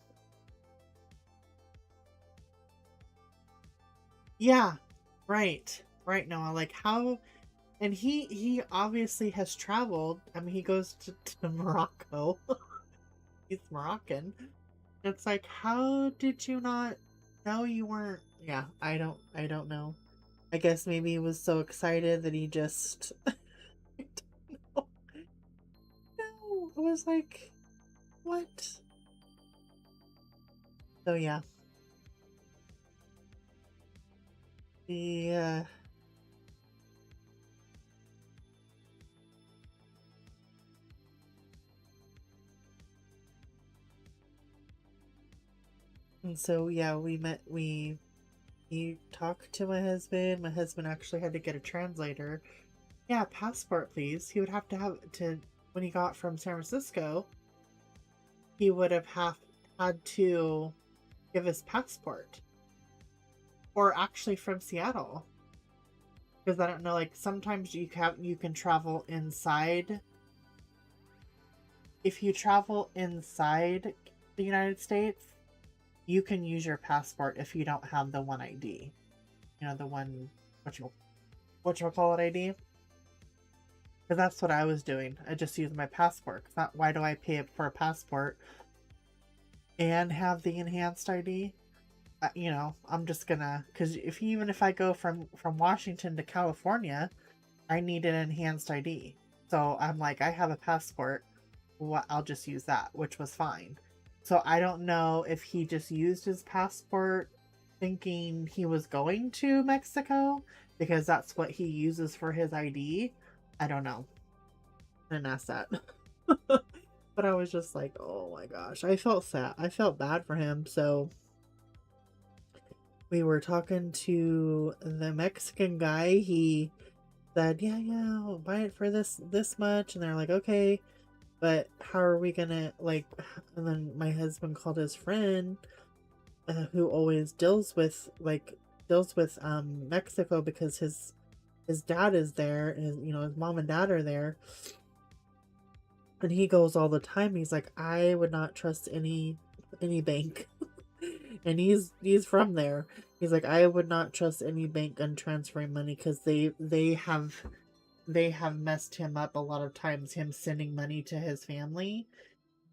Yeah, right, Noah. Like, how, and he obviously has traveled. I mean, he goes to Morocco. He's Moroccan. It's like, how did you not know you weren't? Yeah, I don't know. I guess maybe he was so excited that he just I don't know. No, it was like, what? So yeah, the and so yeah, he talked to my husband. My husband actually had to get a translator. Yeah, passport, please. He would have to have to, when he got from San Francisco, he would have had to give his passport. Or actually from Seattle. Because I don't know, like, sometimes you can travel inside. If you travel inside the United States, you can use your passport if you don't have the one ID. The one, whatchamacallit ID? Because that's what I was doing. I just used my passport. Why do I pay for a passport and have the enhanced ID? I'm just gonna, because even if I go from Washington to California, I need an enhanced ID. So I'm like, I have a passport. I'll just use that, which was fine. So I don't know if he just used his passport thinking he was going to Mexico because that's what he uses for his ID. I don't know. I didn't ask that. But I was just like, oh my gosh. I felt sad. I felt bad for him. So we were talking to the Mexican guy. He said, yeah, I'll buy it for this much. And they're like, okay, but how are we gonna, like, and then my husband called his friend who always deals with Mexico, because his dad is there, his mom and dad are there, and he goes all the time. He's like, I would not trust any bank. And he's from there. He's like, I would not trust any bank on transferring money, because they have messed him up a lot of times, him sending money to his family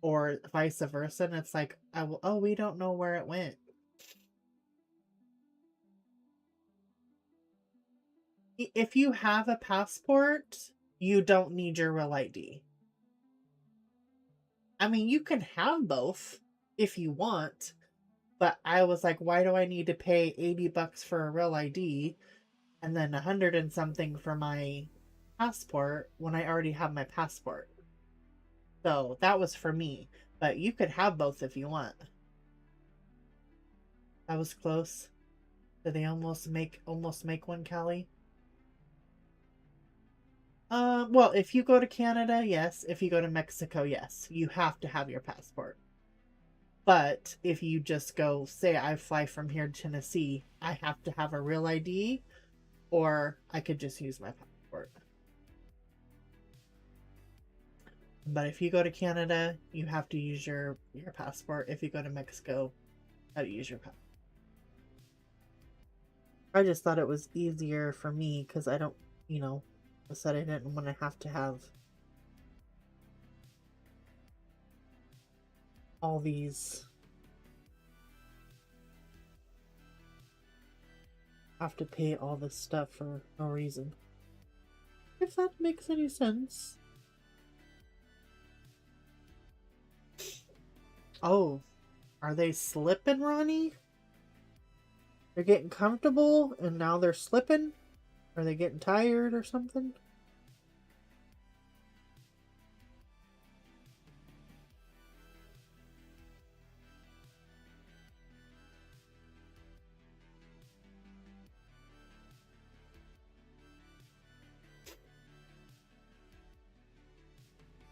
or vice versa. And it's like, oh, we don't know where it went. If you have a passport, you don't need your real ID. I mean, you can have both if you want, but I was like, why do I need to pay $80 for a real ID and then 100 and something for my passport when I already have my passport? So that was for me, but you could have both if you want. That was close. Did they almost make one, Callie? Well, if you go to Canada, yes. If you go to Mexico, yes. You have to have your passport. But if you just go, say I fly from here to Tennessee, I have to have a real ID, or I could just use my passport. But if you go to Canada, you have to use your passport. If you go to Mexico, you have to use your passport. I just thought it was easier for me because I don't, I said I didn't want to have all these, have to pay all this stuff for no reason. If that makes any sense. Oh, are they slipping, Ronnie? They're getting comfortable and now they're slipping? Are they getting tired or something?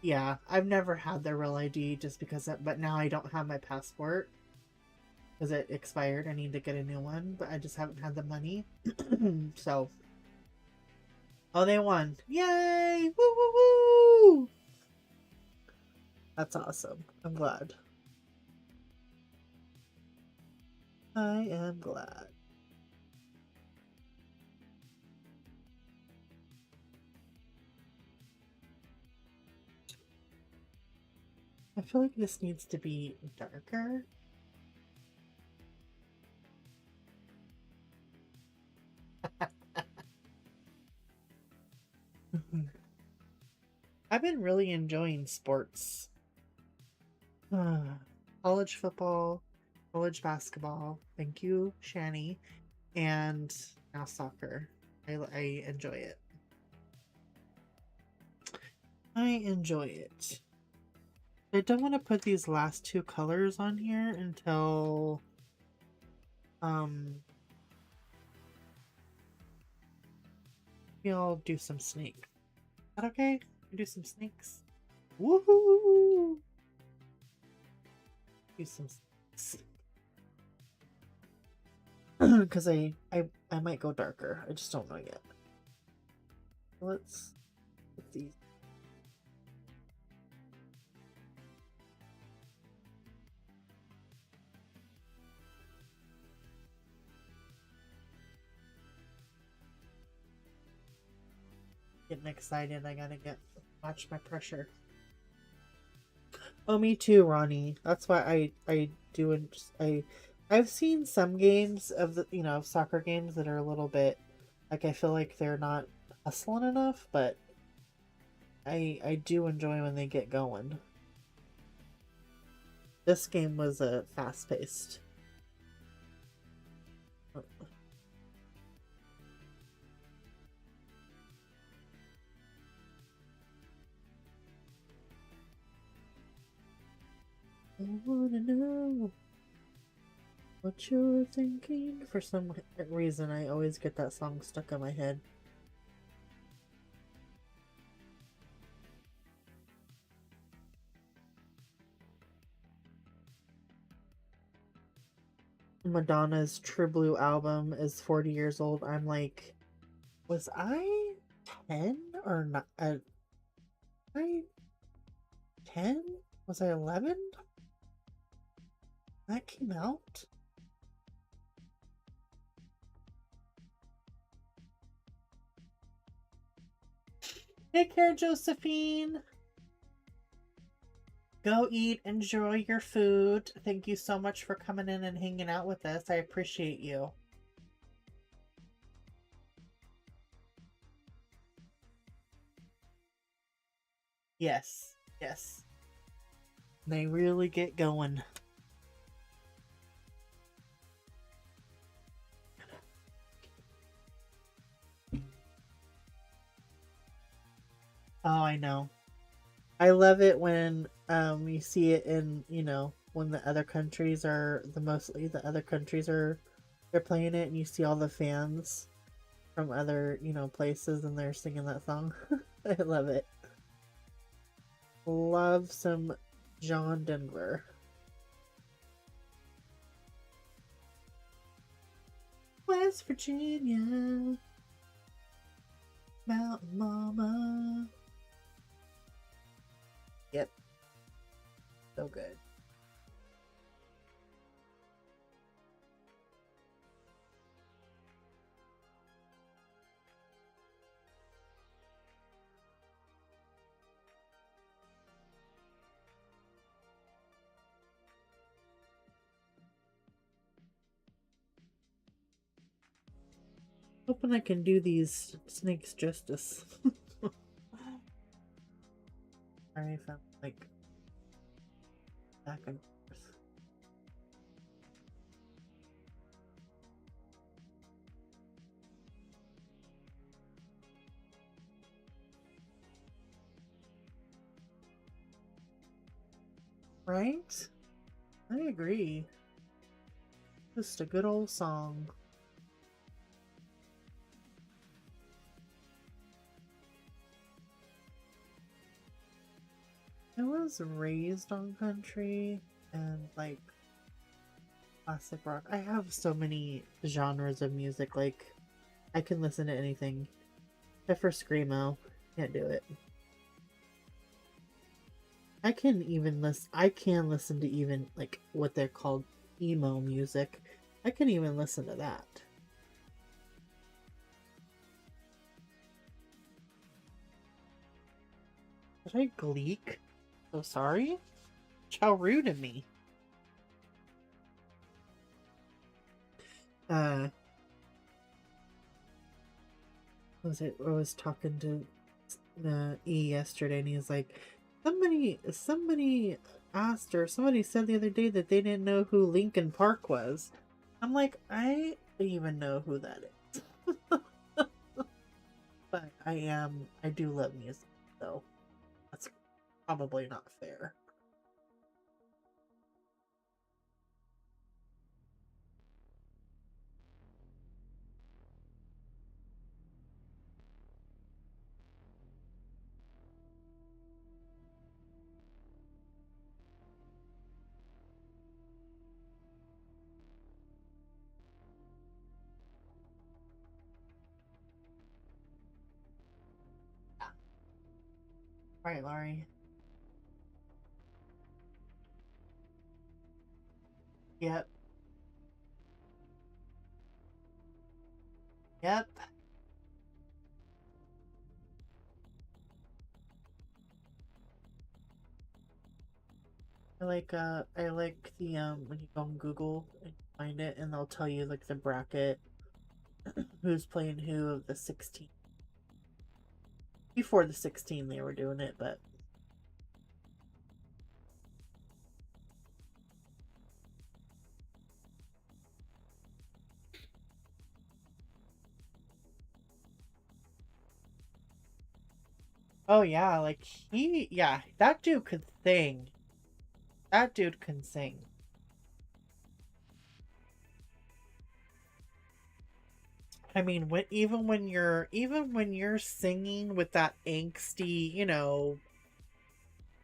Yeah, I've never had their real ID just because but now I don't have my passport because it expired. I need to get a new one, but I just haven't had the money. So, oh, they won. Yay! Woo woo woo! That's awesome. I'm glad. I am glad. I feel like this needs to be darker. I've been really enjoying sports. College football, college basketball. Thank you, Shani. And now soccer. I enjoy it. I enjoy it. I don't want to put these last two colors on here until maybe I'll do some snake. Is that okay? Do some snakes. Woohoo! Do some snakes. Because I might go darker. I just don't know yet. Let's put these. Getting excited. I gotta watch my pressure. Oh, me too, Ronnie. That's why I do I've seen some games of of soccer games that are a little bit like I feel like they're not hustling enough, but I do enjoy when they get going. This game was a fast paced. I wanna know what you're thinking. For some reason, I always get that song stuck in my head. Madonna's True Blue album is 40 years old. I'm like, was I 10 or not? I 10? Was I 11? That came out? Take care, Josephine. Go eat, enjoy your food. Thank you so much for coming in and hanging out with us. I appreciate you. Yes, yes. They really get going. Oh, I know. I love it when you see it in, when the other countries are the other countries are they're playing it and you see all the fans from other, places and they're singing that song. I love it. Love some John Denver. West Virginia, Mountain Mama. Yep, so good. Hoping I can do these snakes justice. I found like back and forth. Right? I agree. Just a good old song. I was raised on country and like classic rock. I have so many genres of music, like I can listen to anything. Except for Screamo. Can't do it. I can listen to even like what they're called emo music. I can even listen to that. Did I gleek? So sorry? How rude of me. I was talking to E yesterday and he's like, somebody asked or somebody said the other day that they didn't know who Linkin Park was. I'm like, I don't even know who that is. But I do love music, so that's probably not fair. Right, Laurie? Yep. Yep. I like the when you go on Google and find it and they'll tell you like the bracket who's playing who of the 16. Before the 16 they were doing it, but oh yeah, like yeah, that dude could sing. That dude can sing. I mean, even when you're singing with that angsty,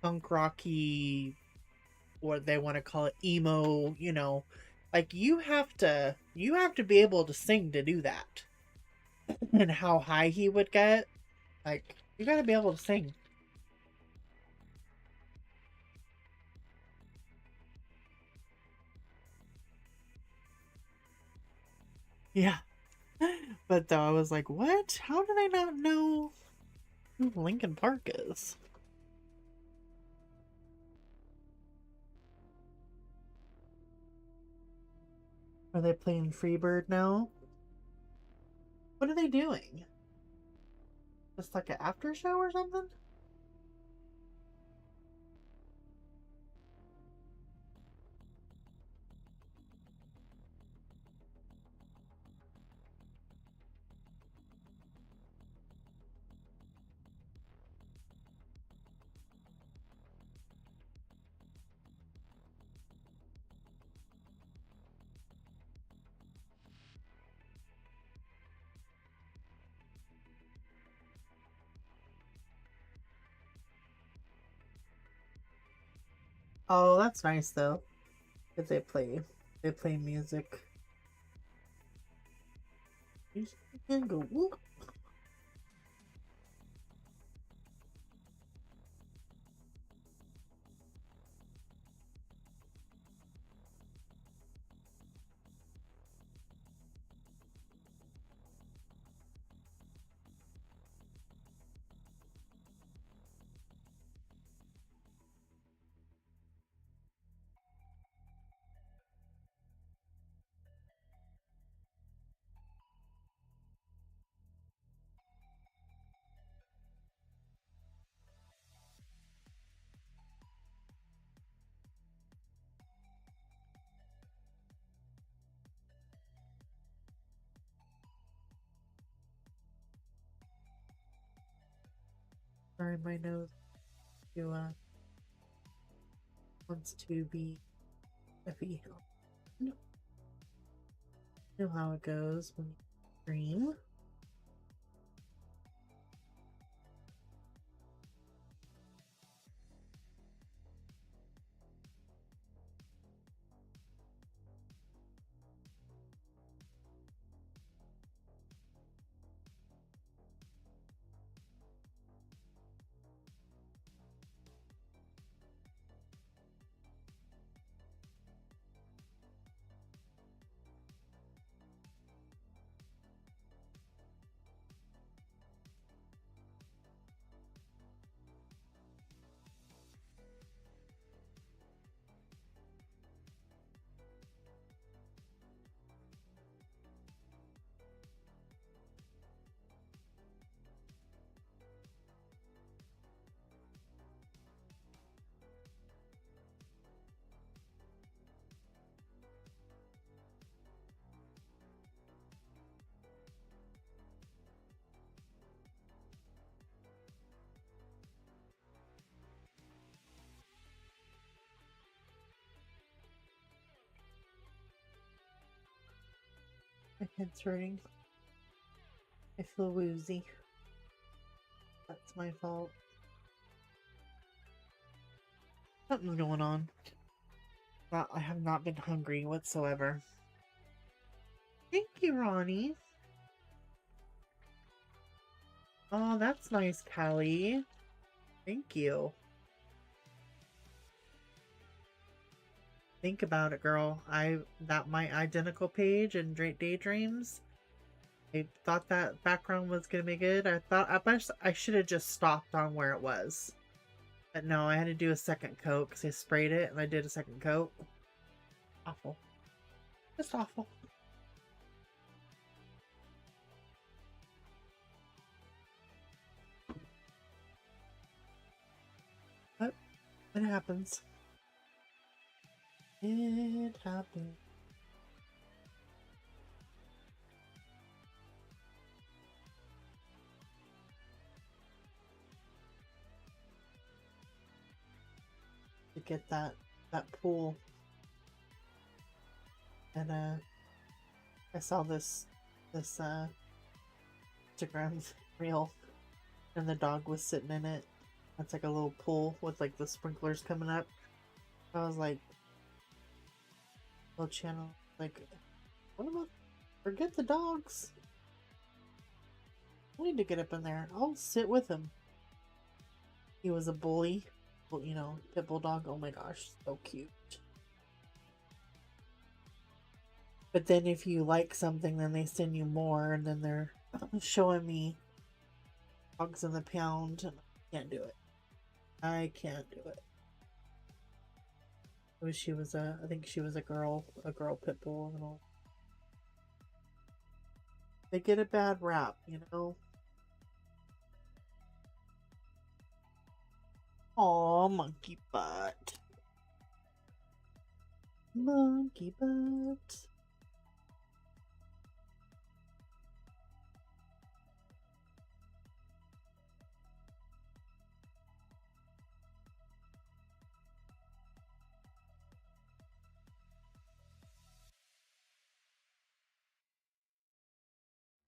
punk rocky, or they want to call it emo, like you have to be able to sing to do that. And how high he would get, like you got to be able to sing. Yeah. But though I was like, what? How did I not know who Lincoln Park is? Are they playing Freebird now? What are they doing? Just like an after show or something? Oh, that's nice though. That they play music. You can go. Whoop. Sorry, my nose. You wants to be iffy. You know how it goes when you scream. My head's hurting. I feel woozy. That's my fault. Something's going on. But I have not been hungry whatsoever. Thank you, Ronnie. Oh, that's nice, Callie. Thank you. Think about it, girl. That my identical page in Daydreams. I thought that background was gonna be good. I should have just stopped on where it was. But no, I had to do a second coat because I sprayed it and I did a second coat. Awful. Just awful. But it happens. It happens. To get that pool. And I saw this Instagram reel and the dog was sitting in it. It's like a little pool with like the sprinklers coming up. I was like, little channel, like, what about forget the dogs? I need to get up in there. I'll sit with him. He was a bully, pit bull dog. Oh my gosh, so cute. But then if you like something, then they send you more, and then they're showing me dogs in the pound, and I can't do it. I can't do it. I think she was a girl pit bull, and all. They get a bad rap, you know. Aw, monkey butt. Monkey butt.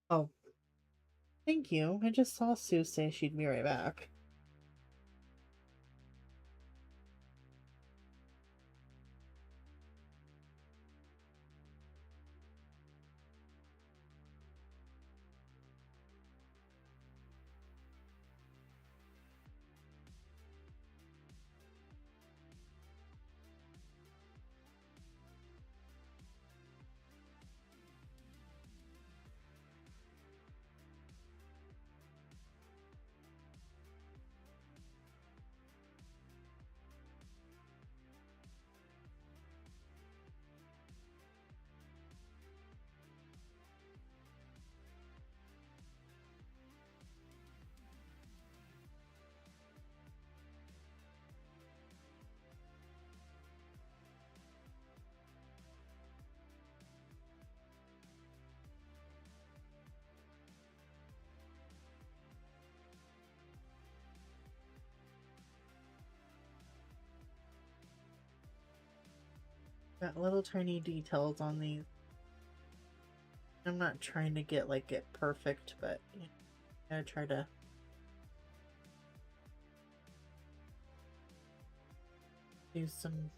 Oh, thank you. I just saw Sue say she'd be right back. Got little tiny details on these. I'm not trying to get like it perfect, but you know, I gotta try to do some.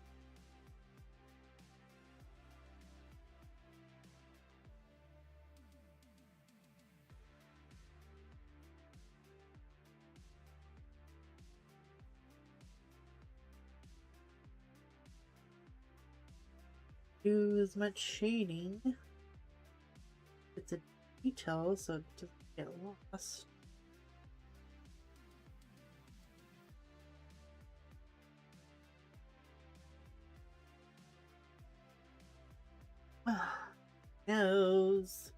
Do as much shading. It's a detail, so it doesn't get lost. Nose.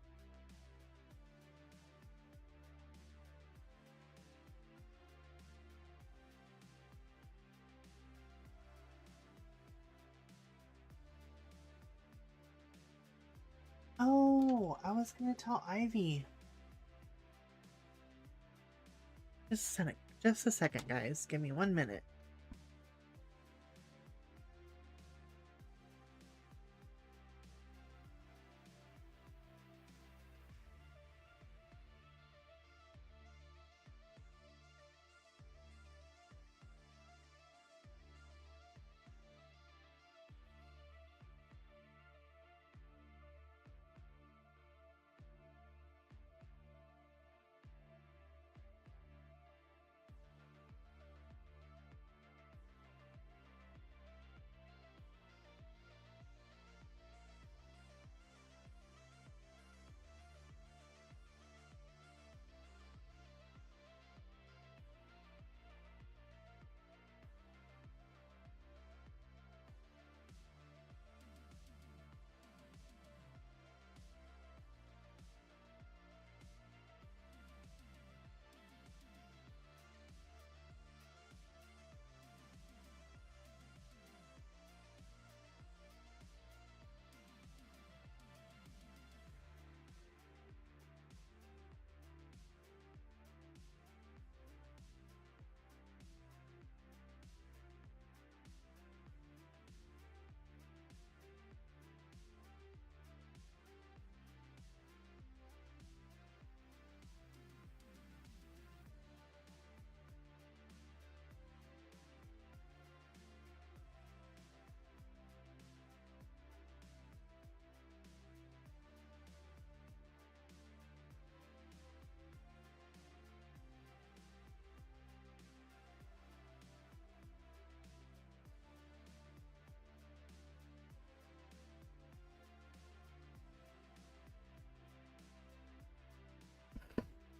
Oh, I was gonna tell Ivy. Just a second, guys. Give me 1 minute.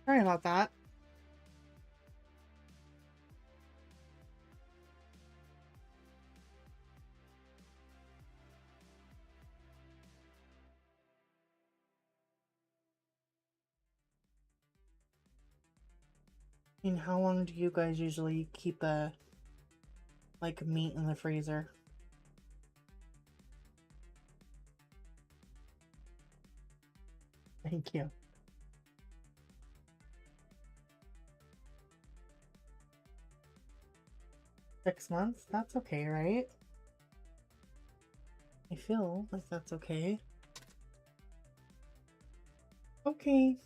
Sorry about that. And how long do you guys usually keep like meat in the freezer? Thank you. 6 months? That's okay, right? I feel like that's okay. Okay.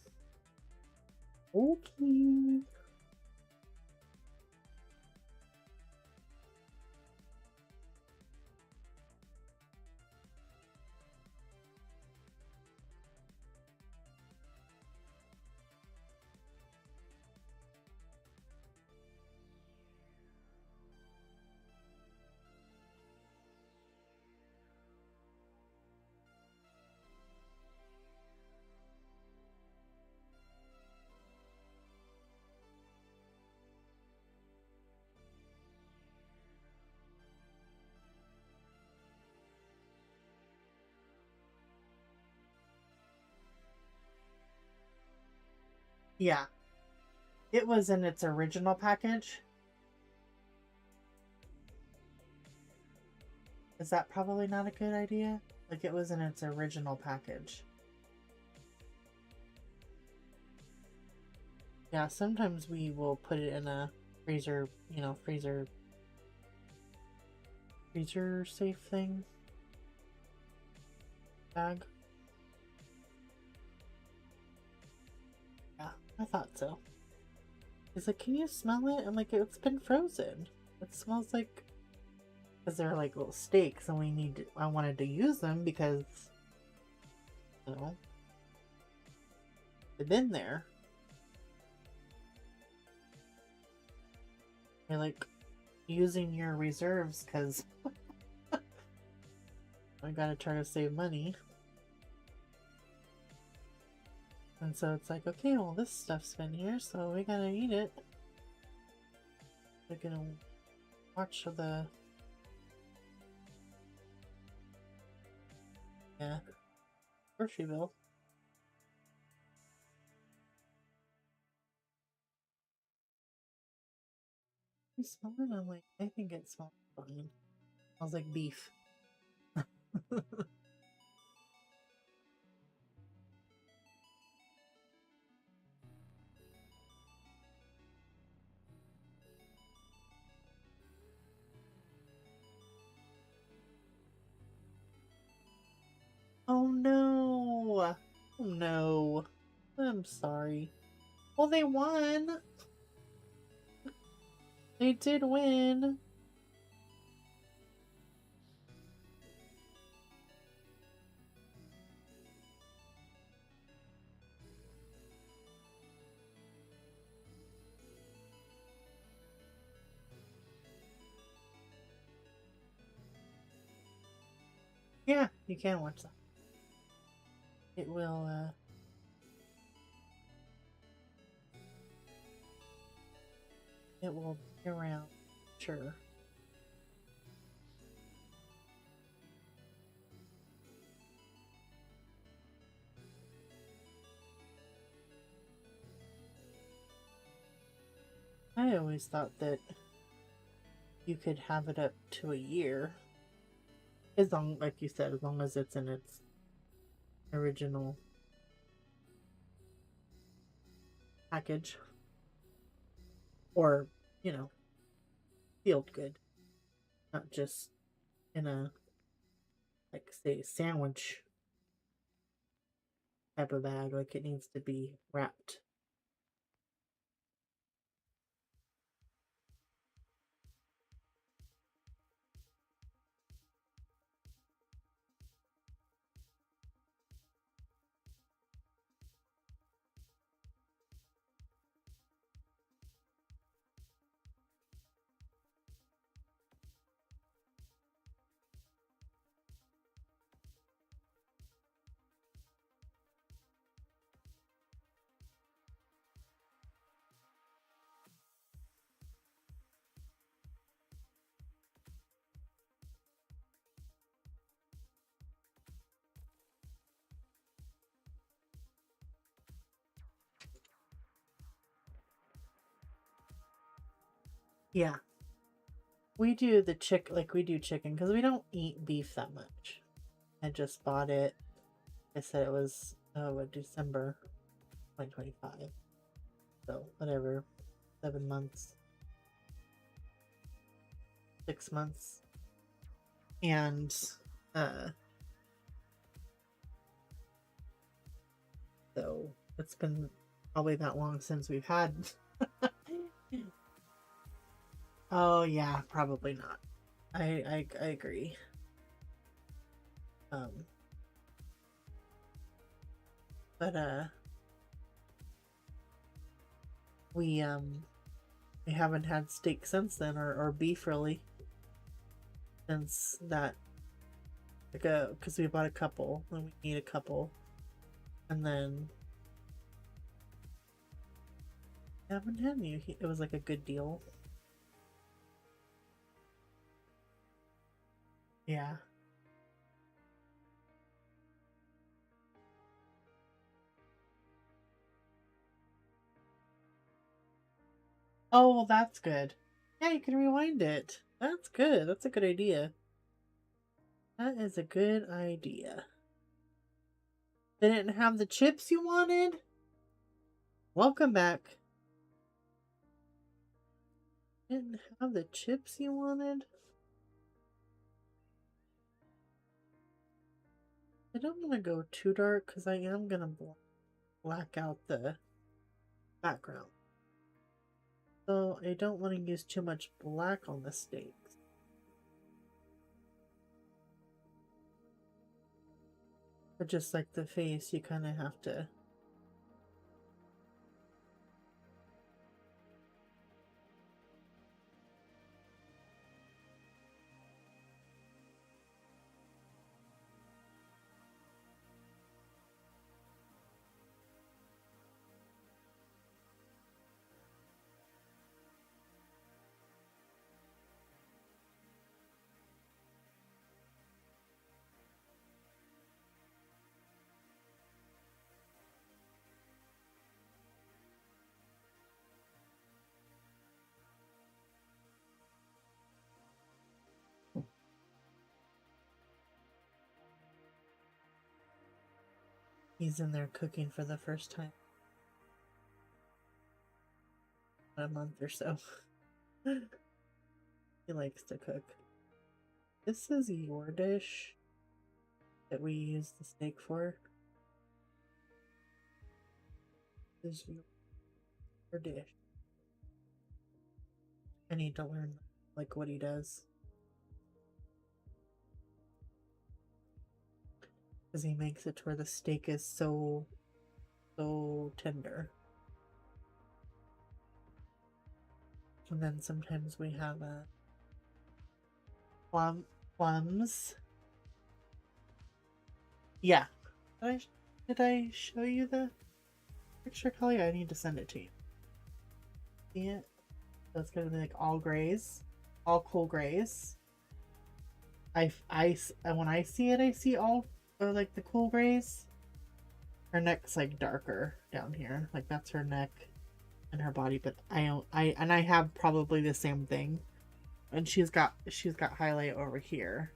Okay. Yeah. It was in its original package. Is that probably not a good idea? Like it was in its original package. Yeah, sometimes we will put it in a freezer, freezer safe thing. bag. Yeah, I thought so. He's like, can you smell it? I'm like, it's been frozen. It smells like, because they're like little steaks, and I wanted to use them because, you know, they've been there. You're like using your reserves because I gotta try to save money. And so it's like, okay, well, this stuff's been here, so we gotta eat it. We're gonna watch the, yeah, grocery bill. You smell it? I'm like, I think it smells fine. Smells like beef. Oh no! Oh no. I'm sorry. Well, they won! They did win! Yeah, you can watch that. It will, it will be around, sure. I always thought that you could have it up to a year. As long, like you said, as long as it's in its original package. Or, you know, sealed good. Not just in a, like, say, sandwich type of bag. Like, it needs to be wrapped. Yeah. We do like we do chicken because we don't eat beef that much. I just bought it. I said it was, December 2025. So, whatever. 7 months, 6 months. And, uh, so it's been probably that long since we've had. Oh, yeah, probably not. I agree. Um, but, we, we haven't had steak since then, or beef really, since that, like, because we bought a couple, and we need a couple, and then haven't had any. It was like a good deal. Yeah. Oh, well, that's good. Yeah, you can rewind it. That's good. That's a good idea. That is a good idea. They didn't have the chips you wanted? Welcome back. Didn't have the chips you wanted? I don't want to go too dark because I am going to black out the background. So I don't want to use too much black on the steaks. But just like the face, you kind of have to He's in there cooking for the first time in a month or so. He likes to cook. This is your dish that we use the steak for. This is your dish. I need to learn like what he does. Because he makes it to where the steak is so tender. And then sometimes we have plums. Yeah. Did I show you the picture, Kelly? I need to send it to you. See it? So it's gonna be like all grays, all cool grays. When I see it, I see all like the cool grays. Her neck's like darker down here, like that's her neck and her body. But I have probably the same thing, and she's got highlight over here,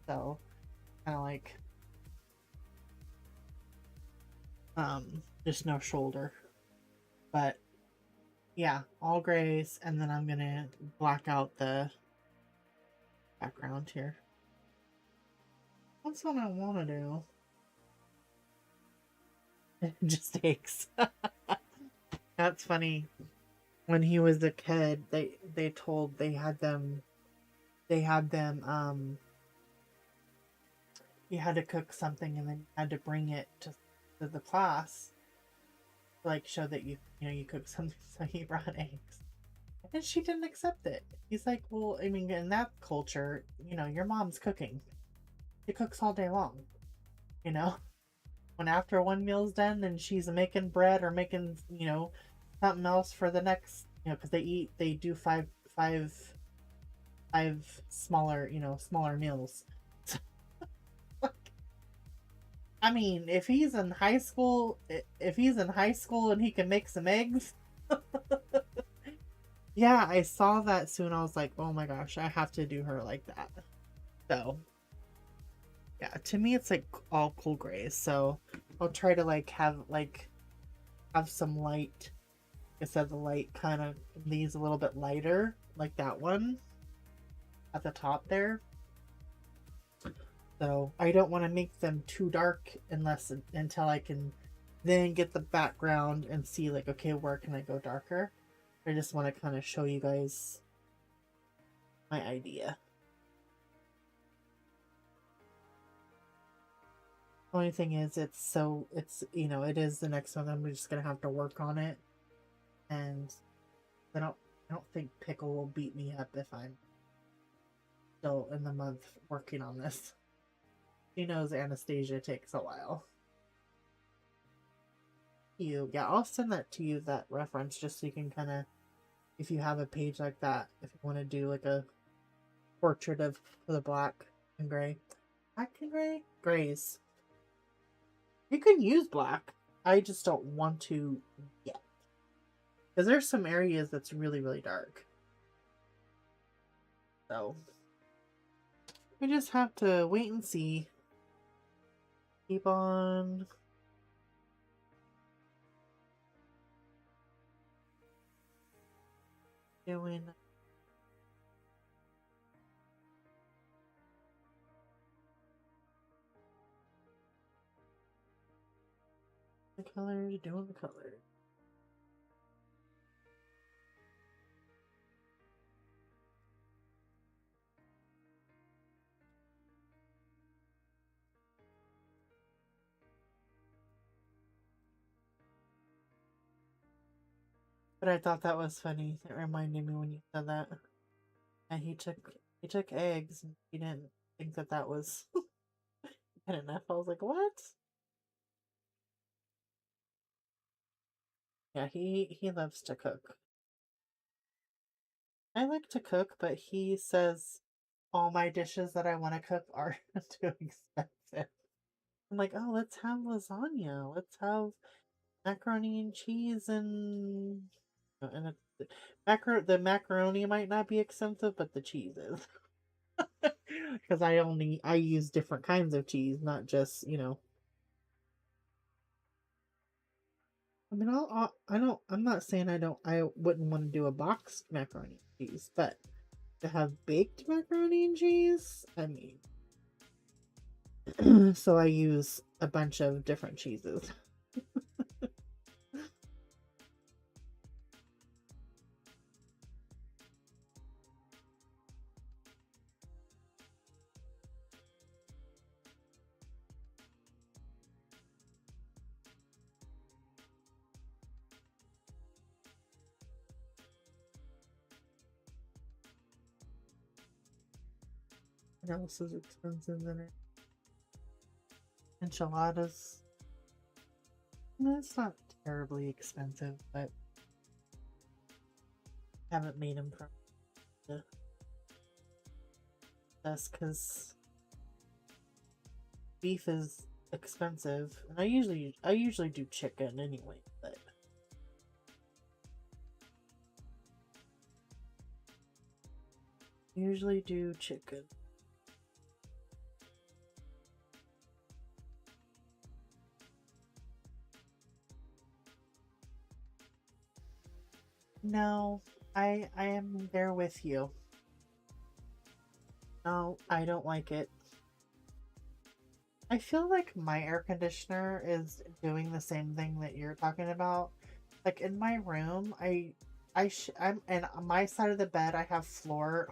so kind of like just no shoulder. But yeah, all grays, and then I'm gonna black out the background here. That's what I want to do. It just takes. That's funny. When he was a kid, they told they had them you had to cook something and then you had to bring it to the class to like show that you cooked something. So he brought eggs. And she didn't accept it. He's like, well, I mean, in that culture, your mom's cooking. She cooks all day long. When after one meal's done, then she's making bread or making, something else for the next, because they do five smaller, smaller meals. I mean, if he's in high school and he can make some eggs, yeah, I saw that soon. I was like, oh my gosh, I have to do her like that. So, yeah, to me, it's like all cool grays. So I'll try to have some light. Like I said, the light kind of leaves a little bit lighter, like that one at the top there. So I don't want to make them too dark until I can then get the background and see like, okay, where can I go darker? I just want to kind of show you guys my idea. Only thing is it is the next one. I'm just gonna have to work on it, and I don't think Pickle will beat me up if I'm still in the month working on this. She knows Anastasia takes a while. Yeah, I'll send that to you, that reference, just so you can kind of, if you have a page like that, if you want to do like a portrait of the black and gray. Black and gray? Grays. You can use black. I just don't want to yet. Because there's some areas that's really, really dark. So, we just have to wait and see. Keep on doing. the colors, doing the colors. But I thought that was funny. It reminded me when you said that. And he took eggs and he didn't think that that was good enough. I was like, what? Yeah, he loves to cook. I like to cook, but he says all my dishes that I want to cook are too expensive. I'm like, oh, let's have lasagna. Let's have macaroni and cheese and the macaroni might not be expensive, but the cheese is. Because I use different kinds of cheese, not just I mean, I don't. I'm not saying I don't. I wouldn't want to do a boxed macaroni and cheese, but to have baked macaroni and cheese, I mean, so I use a bunch of different cheeses. What else is expensive in it? Enchiladas. It's not terribly expensive, but I haven't made them for this because beef is expensive, and I usually do chicken anyway, but usually do chicken. No, I am there with you. No, I don't like it. I feel like my air conditioner is doing the same thing that you're talking about. Like in my room, I'm and on my side of the bed I have floor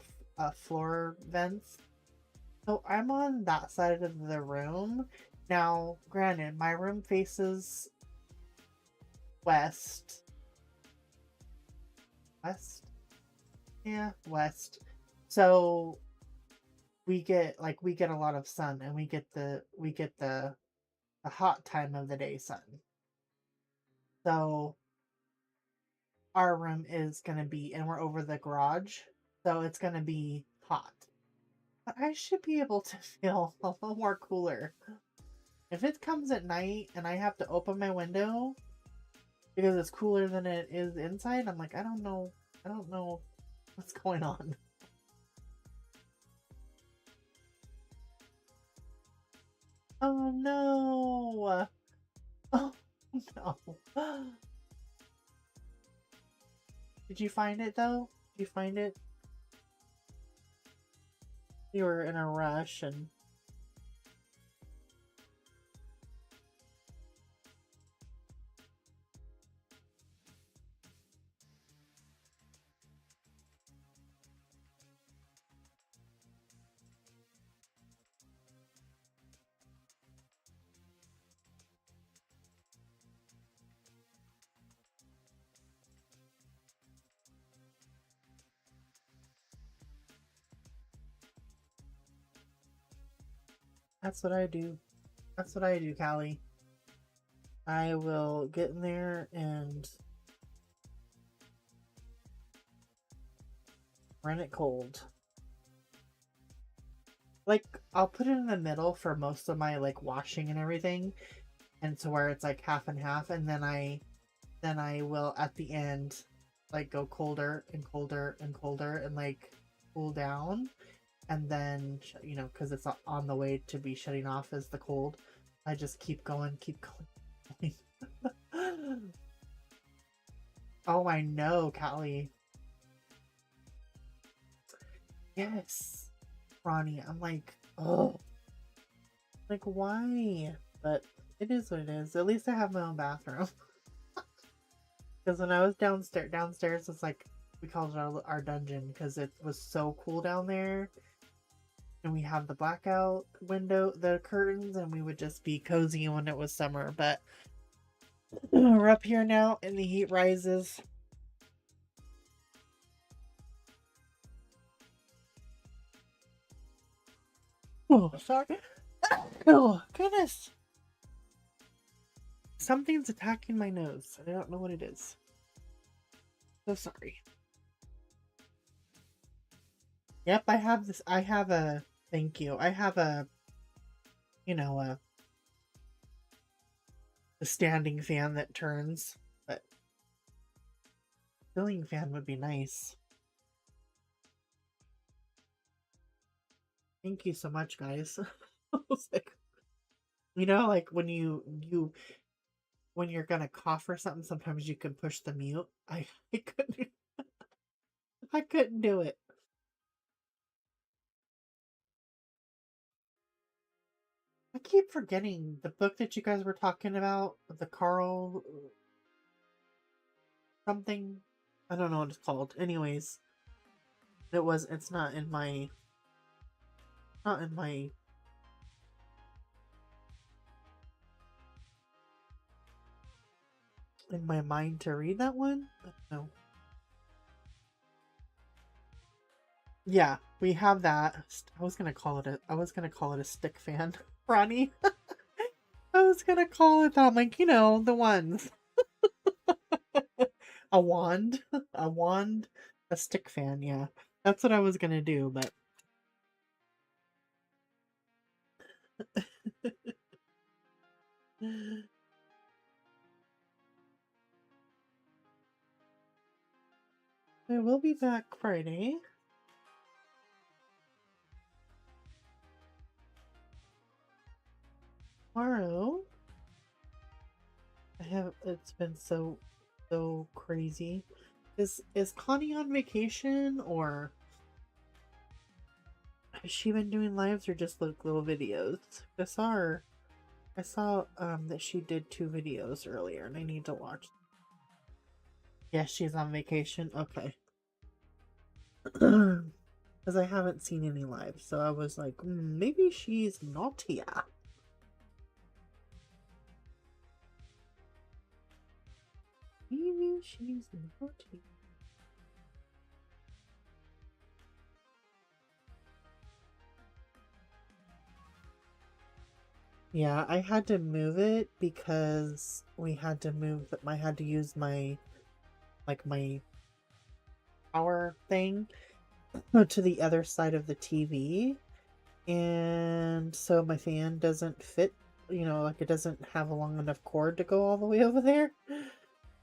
vents. So I'm on that side of the room. Now, granted, my room faces west. West? Yeah, west. So we get a lot of sun and we get the hot time of the day sun. So our room is gonna be and we're over the garage, so it's gonna be hot. But I should be able to feel a little more cooler. If it comes at night and I have to open my window because it's cooler than it is inside, I'm like, I don't know. I don't know what's going on. Oh no. Oh no. Did you find it though? Did you find it? You were in a rush and that's what I do. That's what I do, Callie. I will get in there and run it cold. Like I'll put it in the middle for most of my like washing and everything, and to where it's like half and half, and then I will at the end like go colder and colder and colder and like cool down, and then because it's on the way to be shutting off as the cold, I just keep going, keep going. Oh, I know, Callie. Yes, Ronnie. I'm like, oh, like why? But It is what it is. At least I have my own bathroom. Because when I was downstairs it's like we called it our dungeon because it was so cool down there. And we have the blackout window, the curtains, and we would just be cozy when it was summer. But we're up here now, and the heat rises. Oh, sorry. Oh, goodness. Something's attacking my nose. I don't know what it is. So sorry. Yep, I have this. I have a. Thank you. I have a. You know, a standing fan that turns, but ceiling fan would be nice. Thank you so much, guys. I was like, like when when you're gonna cough or something, sometimes you can push the mute. I couldn't I couldn't do it. I keep forgetting the book that you guys were talking about, the Carl something. I don't know what it's called. Anyways, it's not in my mind to read that one. But no. Yeah, we have that. I was gonna call it a stick fan, Ronnie. I was gonna call it that. I'm like, the ones. A wand. A wand. A stick fan, yeah. That's what I was gonna do, but I will be back Friday. Tomorrow. It's been so crazy. Is Connie on vacation, or has she been doing lives or just like little videos? I saw that she did 2 videos earlier and I need to watch. Yes, she's on vacation. Okay. Because I haven't seen any lives, so I was like, maybe she's not here. Maybe she's not here. Yeah, I had to move it because we had to move. I had to use my power thing to the other side of the TV, and so my fan doesn't fit. Like it doesn't have a long enough cord to go all the way over there.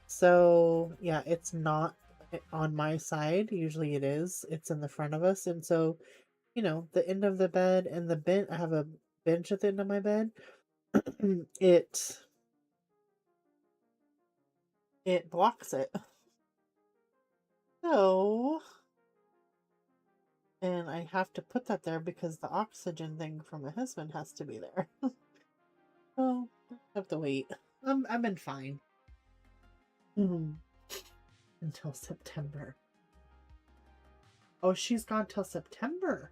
So yeah, it's not on my side. Usually it is. It's in the front of us, and so the end of the bed and the bench. I have a bench at the end of my bed. it it blocks it. So, and I have to put that there because the oxygen thing from my husband has to be there. So I have to wait. I've been fine. Until September. Oh, she's gone till September.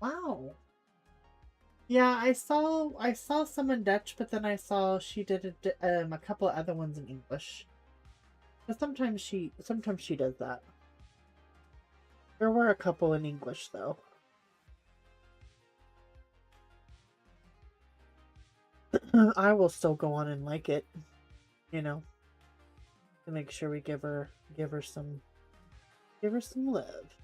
Wow. Yeah, I saw some in Dutch, but then I saw she did a couple of other ones in English. But sometimes she does that. There were a couple in English though. I will still go on and like it, you know, to make sure we give her some love.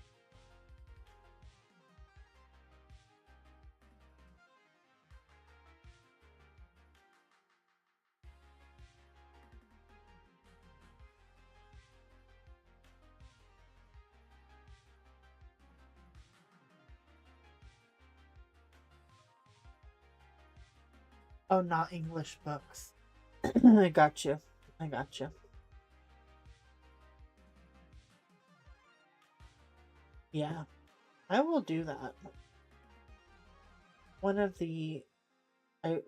Oh, not English books. I got you. I got you. Yeah, I will do that. One of the, I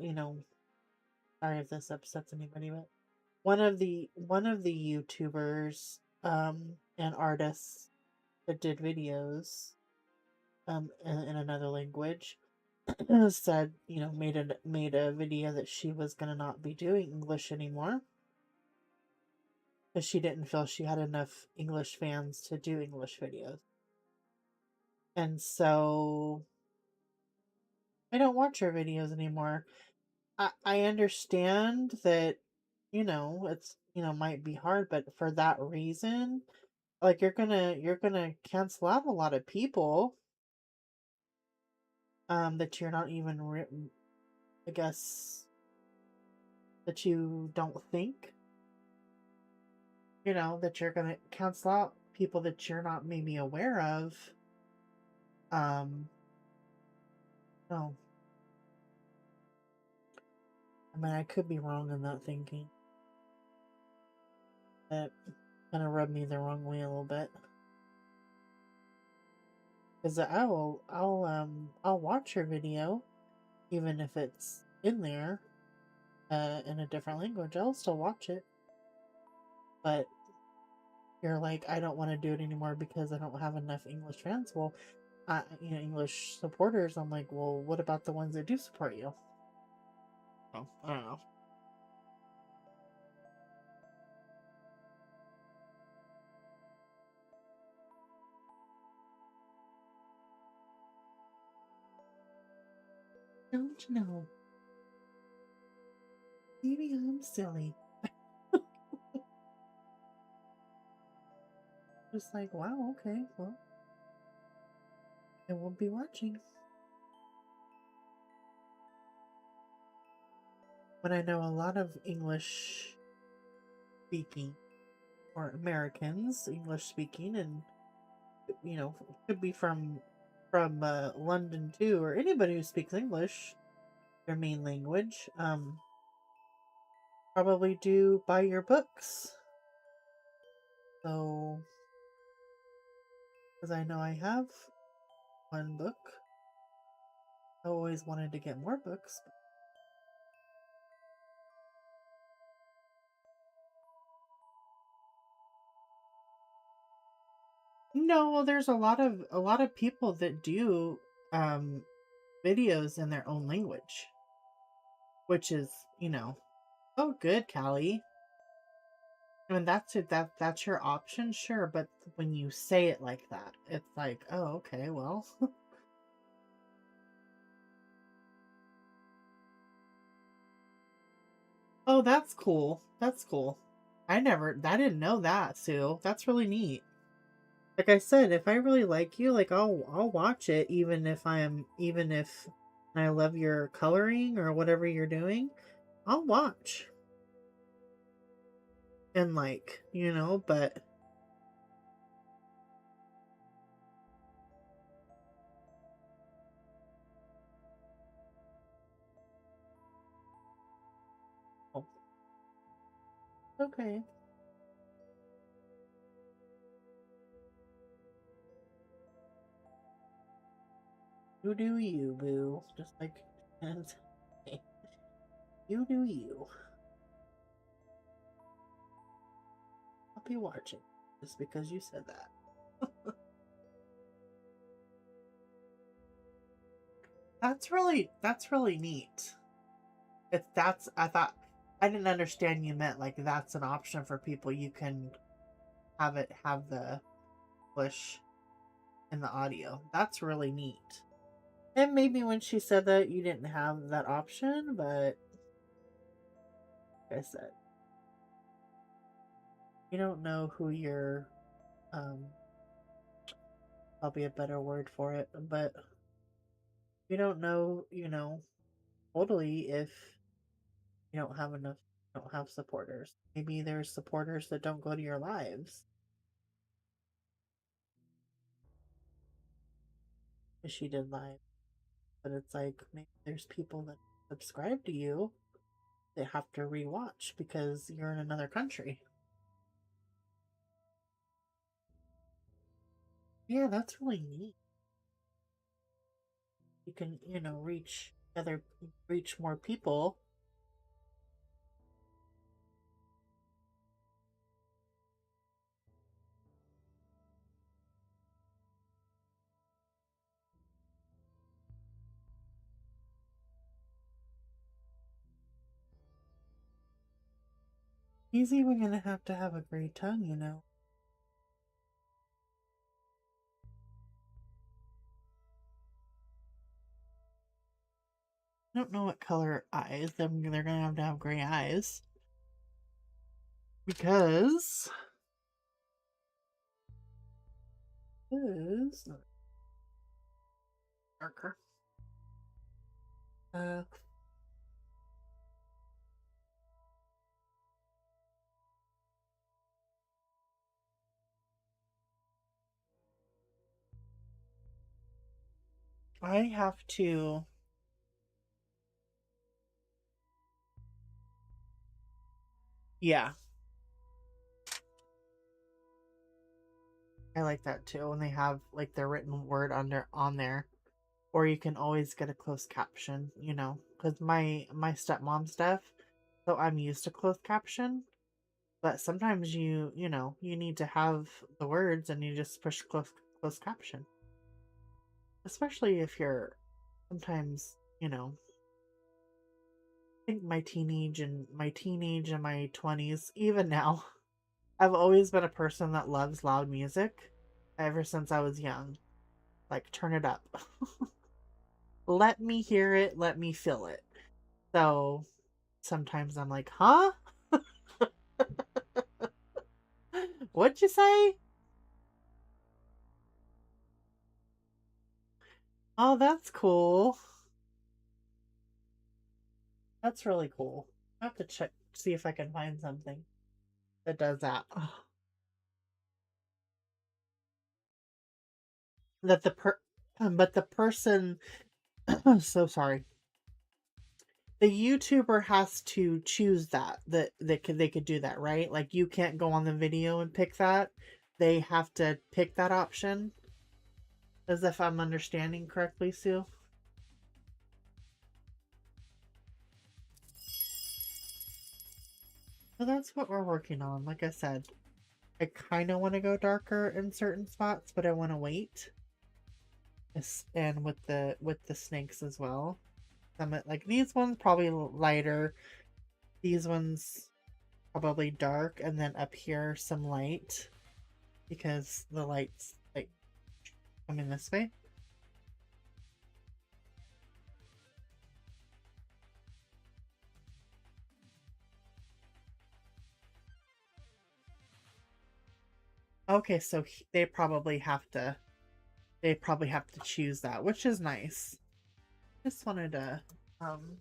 Sorry if this upsets anybody, but one of the YouTubers and artists that did videos in another language said, made a video that she was gonna not be doing English anymore because she didn't feel she had enough English fans to do English videos. And so I don't watch her videos anymore. I understand that, it's, might be hard, but for that reason, like you're gonna cancel out a lot of people that you're not even I guess that you don't think, that you're gonna cancel out people that you're not maybe aware of. Um no, I mean I could be wrong in that thinking. That kind of rubbed me the wrong way a little bit. Because I'll watch your video even if it's in there in a different language. I'll still watch it. But you're like, I don't want to do it anymore because I don't have enough English fans. Well, English supporters. I'm like, well, what about the ones that do support you? Oh, I don't know. Don't know. Maybe I'm silly. Just like, wow, okay, well, I won't be watching. But I know a lot of English speaking or Americans, English speaking, and could be from London too, or anybody who speaks English, their main language. Probably do buy your books. So, because I know I have one book, I always wanted to get more books. No, well, there's a lot of people that do um videos in their own language, which is, oh good, Callie. I mean that's your option, sure, but when you say it like that, it's like, oh, okay, well. Oh, that's cool. That's cool. I didn't know that, Sue. That's really neat. Like I said, if I really like you, like I'll watch it even if I love your coloring or whatever you're doing, I'll watch. And like, but oh, okay. You do you, boo. Just like you do you. I'll be watching just because you said that. That's really neat. It's that's I thought I didn't understand you meant like that's an option for people. You can have the English in the audio. That's really neat. And maybe when she said that you didn't have that option, but like I said, you don't know who your um probably a better word for it, but you don't know, totally if you don't have supporters. Maybe there's supporters that don't go to your lives. She did live, but it's like maybe there's people that subscribe to you that have to rewatch because you're in another country. Yeah, that's really neat. You can, reach more people He's even gonna have to have a gray tongue, you know. I don't know what color eyes. They're gonna have gray eyes. Because is darker. Uh, I have to. Yeah, I like that too. When they have like their written word on there, or you can always get a closed caption. You know, because my stepmom stuff, so I'm used to closed caption. But sometimes you know you need to have the words and you just push closed caption, especially if you're sometimes I think my teenage and my 20s, even now, I've always been a person that loves loud music ever since I was young. Like, turn it up. Let me hear it, let me feel it. So sometimes I'm like, huh? What'd you say? Oh, that's cool. That's really cool. I have to check, see if I can find something that does that. That the per, but the person, so sorry. The YouTuber has to choose they could do that, right? Like you can't go on the video and pick that. They have to pick that option. As if I'm understanding correctly, Sue. So that's what we're working on. Like I said, I kind of want to go darker in certain spots, but I want to wait. And with the snakes as well. Like these ones probably lighter. These ones probably dark, and then up here some light because the lights like coming this way. Okay, so they probably have to choose that, which is nice. Just wanted to um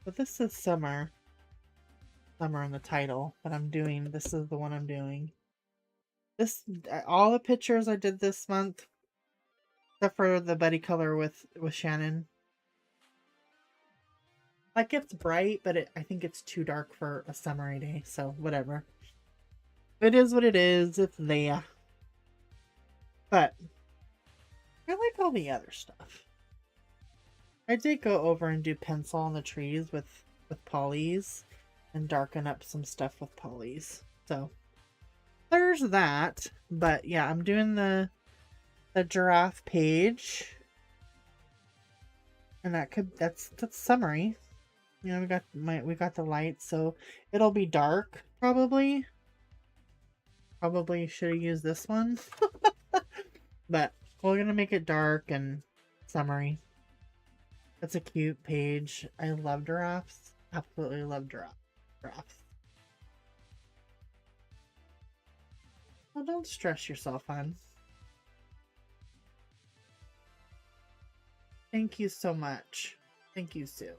but this is summer in the title, but this is the one I'm doing. This all the pictures I did this month except for the buddy color with Shannon. Like it's bright, but I think it's too dark for a summery day, so whatever. It is what it is. It's there. But I like all the other stuff. I did go over and do pencil on the trees with polys and darken up some stuff with polys. So there's that. But yeah, I'm doing the giraffe page. And that's summary. You know, we got the light, so it'll be dark probably. Probably should have used this one. But we're gonna make it dark and summary. That's a cute page. I love giraffes. Absolutely love giraffes. Well, don't stress yourself, hon. Thank you so much. Thank you, Sue.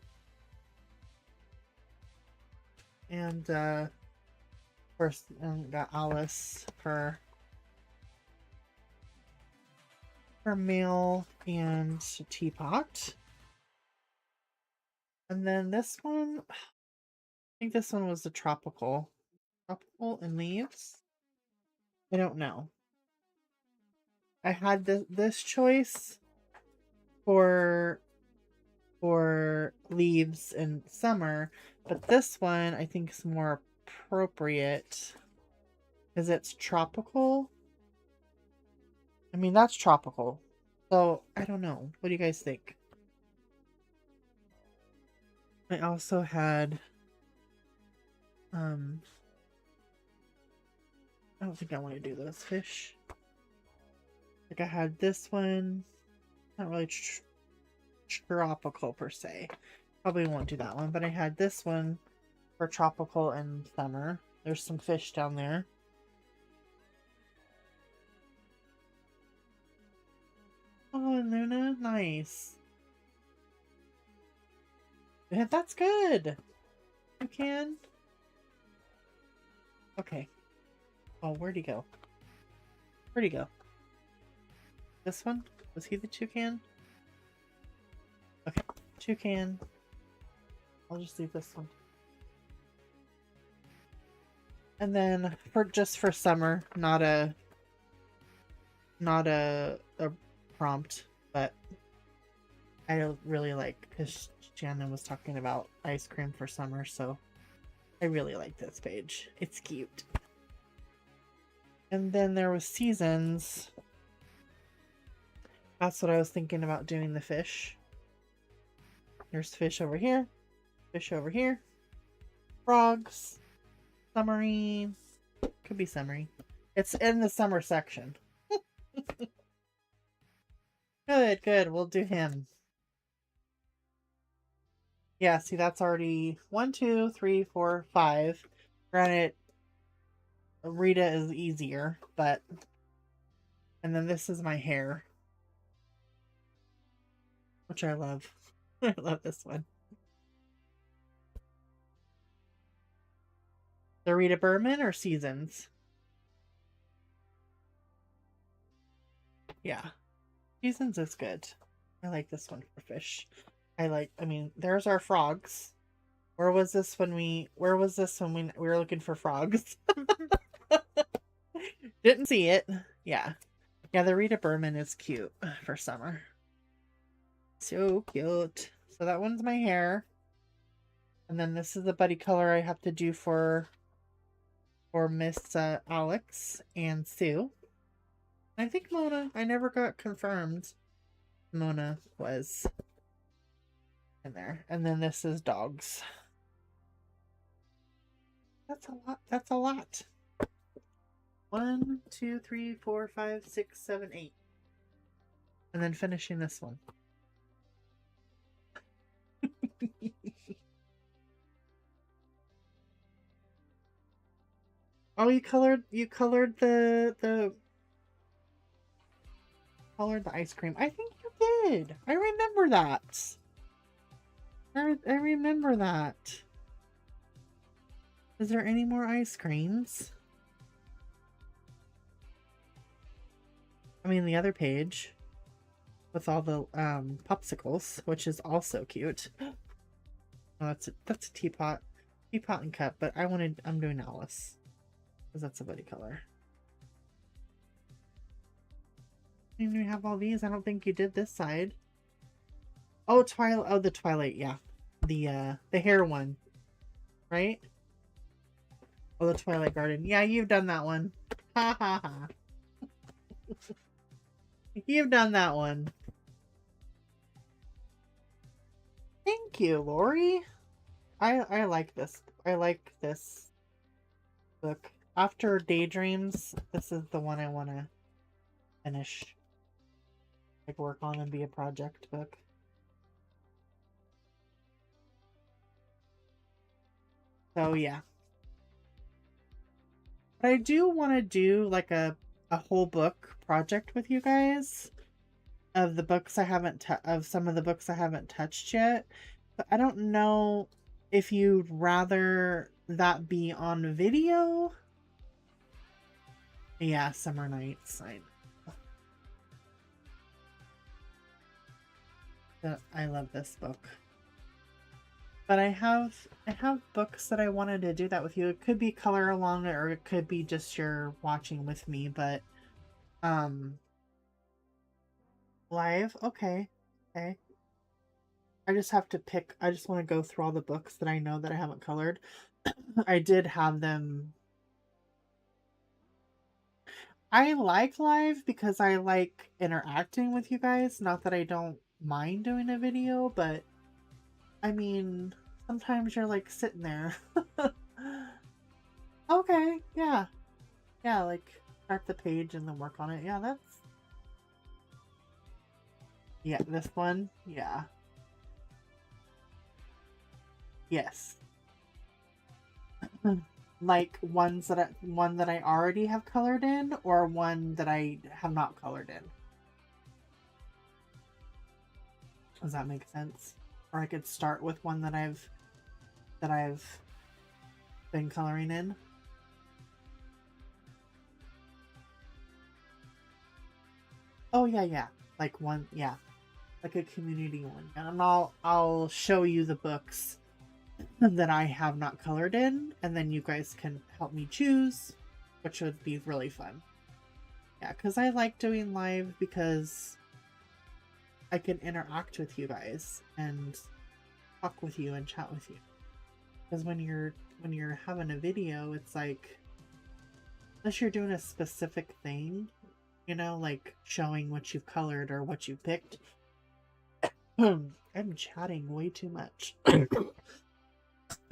And of course, got Alice for mail and teapot. And then this one, I think this one was the tropical and leaves. I don't know. I had this choice for leaves in summer, but this one I think is more appropriate because it's tropical. I mean, that's tropical. So, I don't know. What do you guys think? I also had, I don't think I want to do those fish. Like, I had this one. Not really tropical per se. Probably won't do that one, but I had this one for tropical and summer. There's some fish down there. Oh, Luna, nice. Yeah, that's good. You can. Okay. Oh, where'd he go? Where'd he go? This one? Was he the toucan? Okay, toucan. I'll just leave this one. And then for summer, not a prompt, but I really like, because Shannon was talking about ice cream for summer, so I really like this page. It's cute. And then there was seasons. That's what I was thinking about doing, the fish. There's fish over here, fish over here, frogs, submarine. Could be submarine. It's in the summer section. Good, good. We'll do him. Yeah, see, that's already 1, 2, 3, 4, 5. Granted, Rita is easier, but... And then this is my hair. Which I love. I love this one. The Rita Berman or Seasons? Yeah. Seasons is good. I like this one for fish. I mean, there's our frogs. Where was this when we were looking for frogs? Didn't see it. Yeah. Yeah, the Rita Berman is cute for summer. So cute. So that one's my hair. And then this is the buddy color I have to do for Miss Alex and Sue. I think Mona, I never got confirmed. Mona was in there. And then this is dogs. That's a lot. That's a lot. 1, 2, 3, 4, 5, 6, 7, 8. And then finishing this one. Oh, you colored the ice cream. I think you did. I remember that. I remember that. Is there any more ice creams? I mean, the other page with all the popsicles, which is also cute. Oh, that's a teapot and cup, but I'm doing Alice because that's a buddy color. And we have all these. I don't think you did this side. Oh, Twilight. Oh, the Twilight. Yeah, the hair one, right? Oh, the Twilight Garden. Yeah, you've done that one. Ha ha ha. You've done that one. Thank you, Lori. I like this. I like this book. After Daydreams, this is the one I want to finish. Like, work on and be a project book. So, yeah. But I do want to do, like, a whole book project with you guys. Of the books I haven't of some of the books I haven't touched yet. But I don't know if you'd rather that be on video. Yeah, Summer Nights. I love this book. But I have books that I wanted to do that with you. It could be color along, or it could be just you're watching with me, but live. Okay. Okay. I just have to pick. I just want to go through all the books that I know that I haven't colored. I did have them. I like live because I like interacting with you guys. Not that I don't mind doing a video, but I mean, sometimes you're like sitting there. Okay, yeah. Yeah, like start the page and then work on it. Yeah, that's. Yeah, this one. Yeah. Yes. Like one that I already have colored in or one that I have not colored in. Does that make sense? Or I could start with one that I've been coloring in. Oh yeah, yeah. Like one, yeah. Like a community one. And I'll show you the books that I have not colored in, and then you guys can help me choose, which would be really fun. Yeah, because I like doing live because I can interact with you guys and talk with you and chat with you. Because when you're having a video, it's like unless you're doing a specific thing, you know, like showing what you've colored or what you picked. I'm chatting way too much.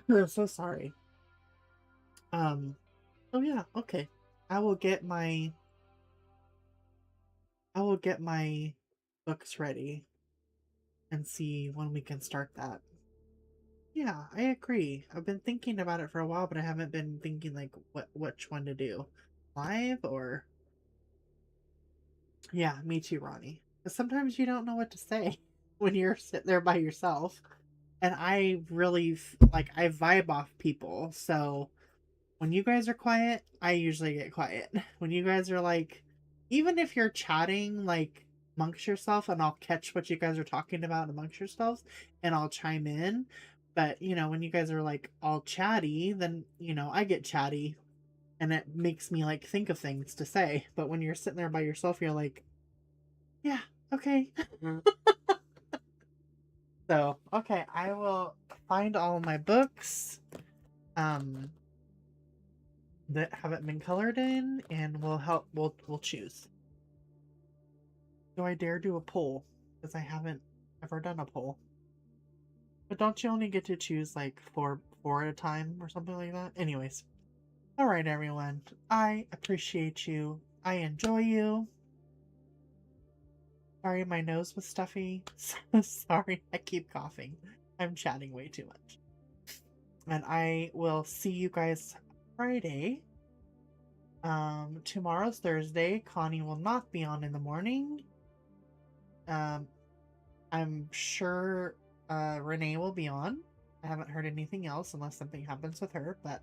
I'm so sorry. Oh yeah, okay. I will get my I will get my books ready and see when we can start that. Yeah, I agree. I've been thinking about it for a while, but I haven't been thinking like which one to do. Live or yeah, me too, Ronnie. Because sometimes you don't know what to say when you're sitting there by yourself. And I really like I vibe off people. So when you guys are quiet, I usually get quiet. When you guys are like, even if you're chatting like amongst yourself, and I'll catch what you guys are talking about amongst yourselves, and I'll chime in. But you know, when you guys are like all chatty, then you know I get chatty, and it makes me like think of things to say. But when you're sitting there by yourself, you're like, yeah, okay. So okay, I will find all my books. Um, that haven't been colored in, and we'll choose. Do I dare do a poll? Because I haven't ever done a poll. But don't you only get to choose like four at a time or something like that? Anyways. Alright everyone. I appreciate you. I enjoy you. Sorry my nose was stuffy. Sorry, I keep coughing. I'm chatting way too much. And I will see you guys Friday. Tomorrow's Thursday. Connie will not be on in the morning. Um, I'm sure Renee will be on. I haven't heard anything else unless something happens with her, but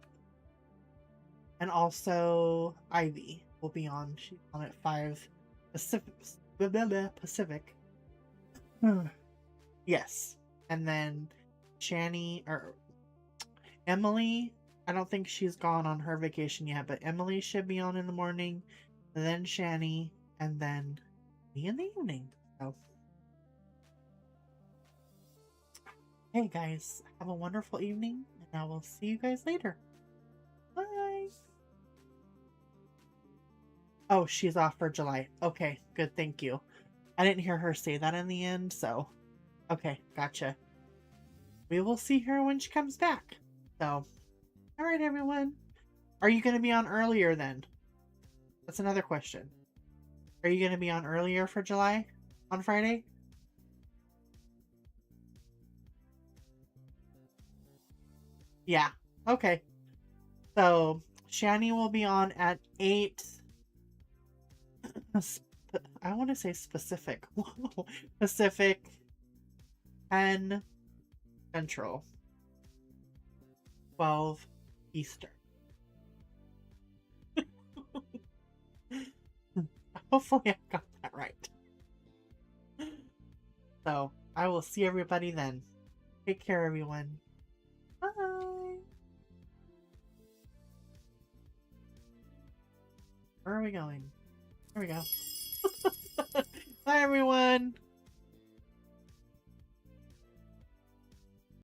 and also Ivy will be on. She's on at 5 Pacific. Pacific. Yes. And then Shani or Emily, I don't think she's gone on her vacation yet, but Emily should be on in the morning, and then Shani, and then me in the evening. So hey guys, have a wonderful evening, and I will see you guys later. Bye. Oh, she's off for July. Okay, good, thank you. I didn't hear her say that in the end, so okay, gotcha. We will see her when she comes back. So, alright everyone. Are you going to be on earlier then? That's another question. Are you going to be on earlier for July? On Friday? Yeah. Okay. So, Shani will be on at 8. I want to say specific. Pacific 10 Central, 12 Eastern. Hopefully I got that right. So, I will see everybody then. Take care, everyone. Bye. Where are we going? There we go. Bye, everyone.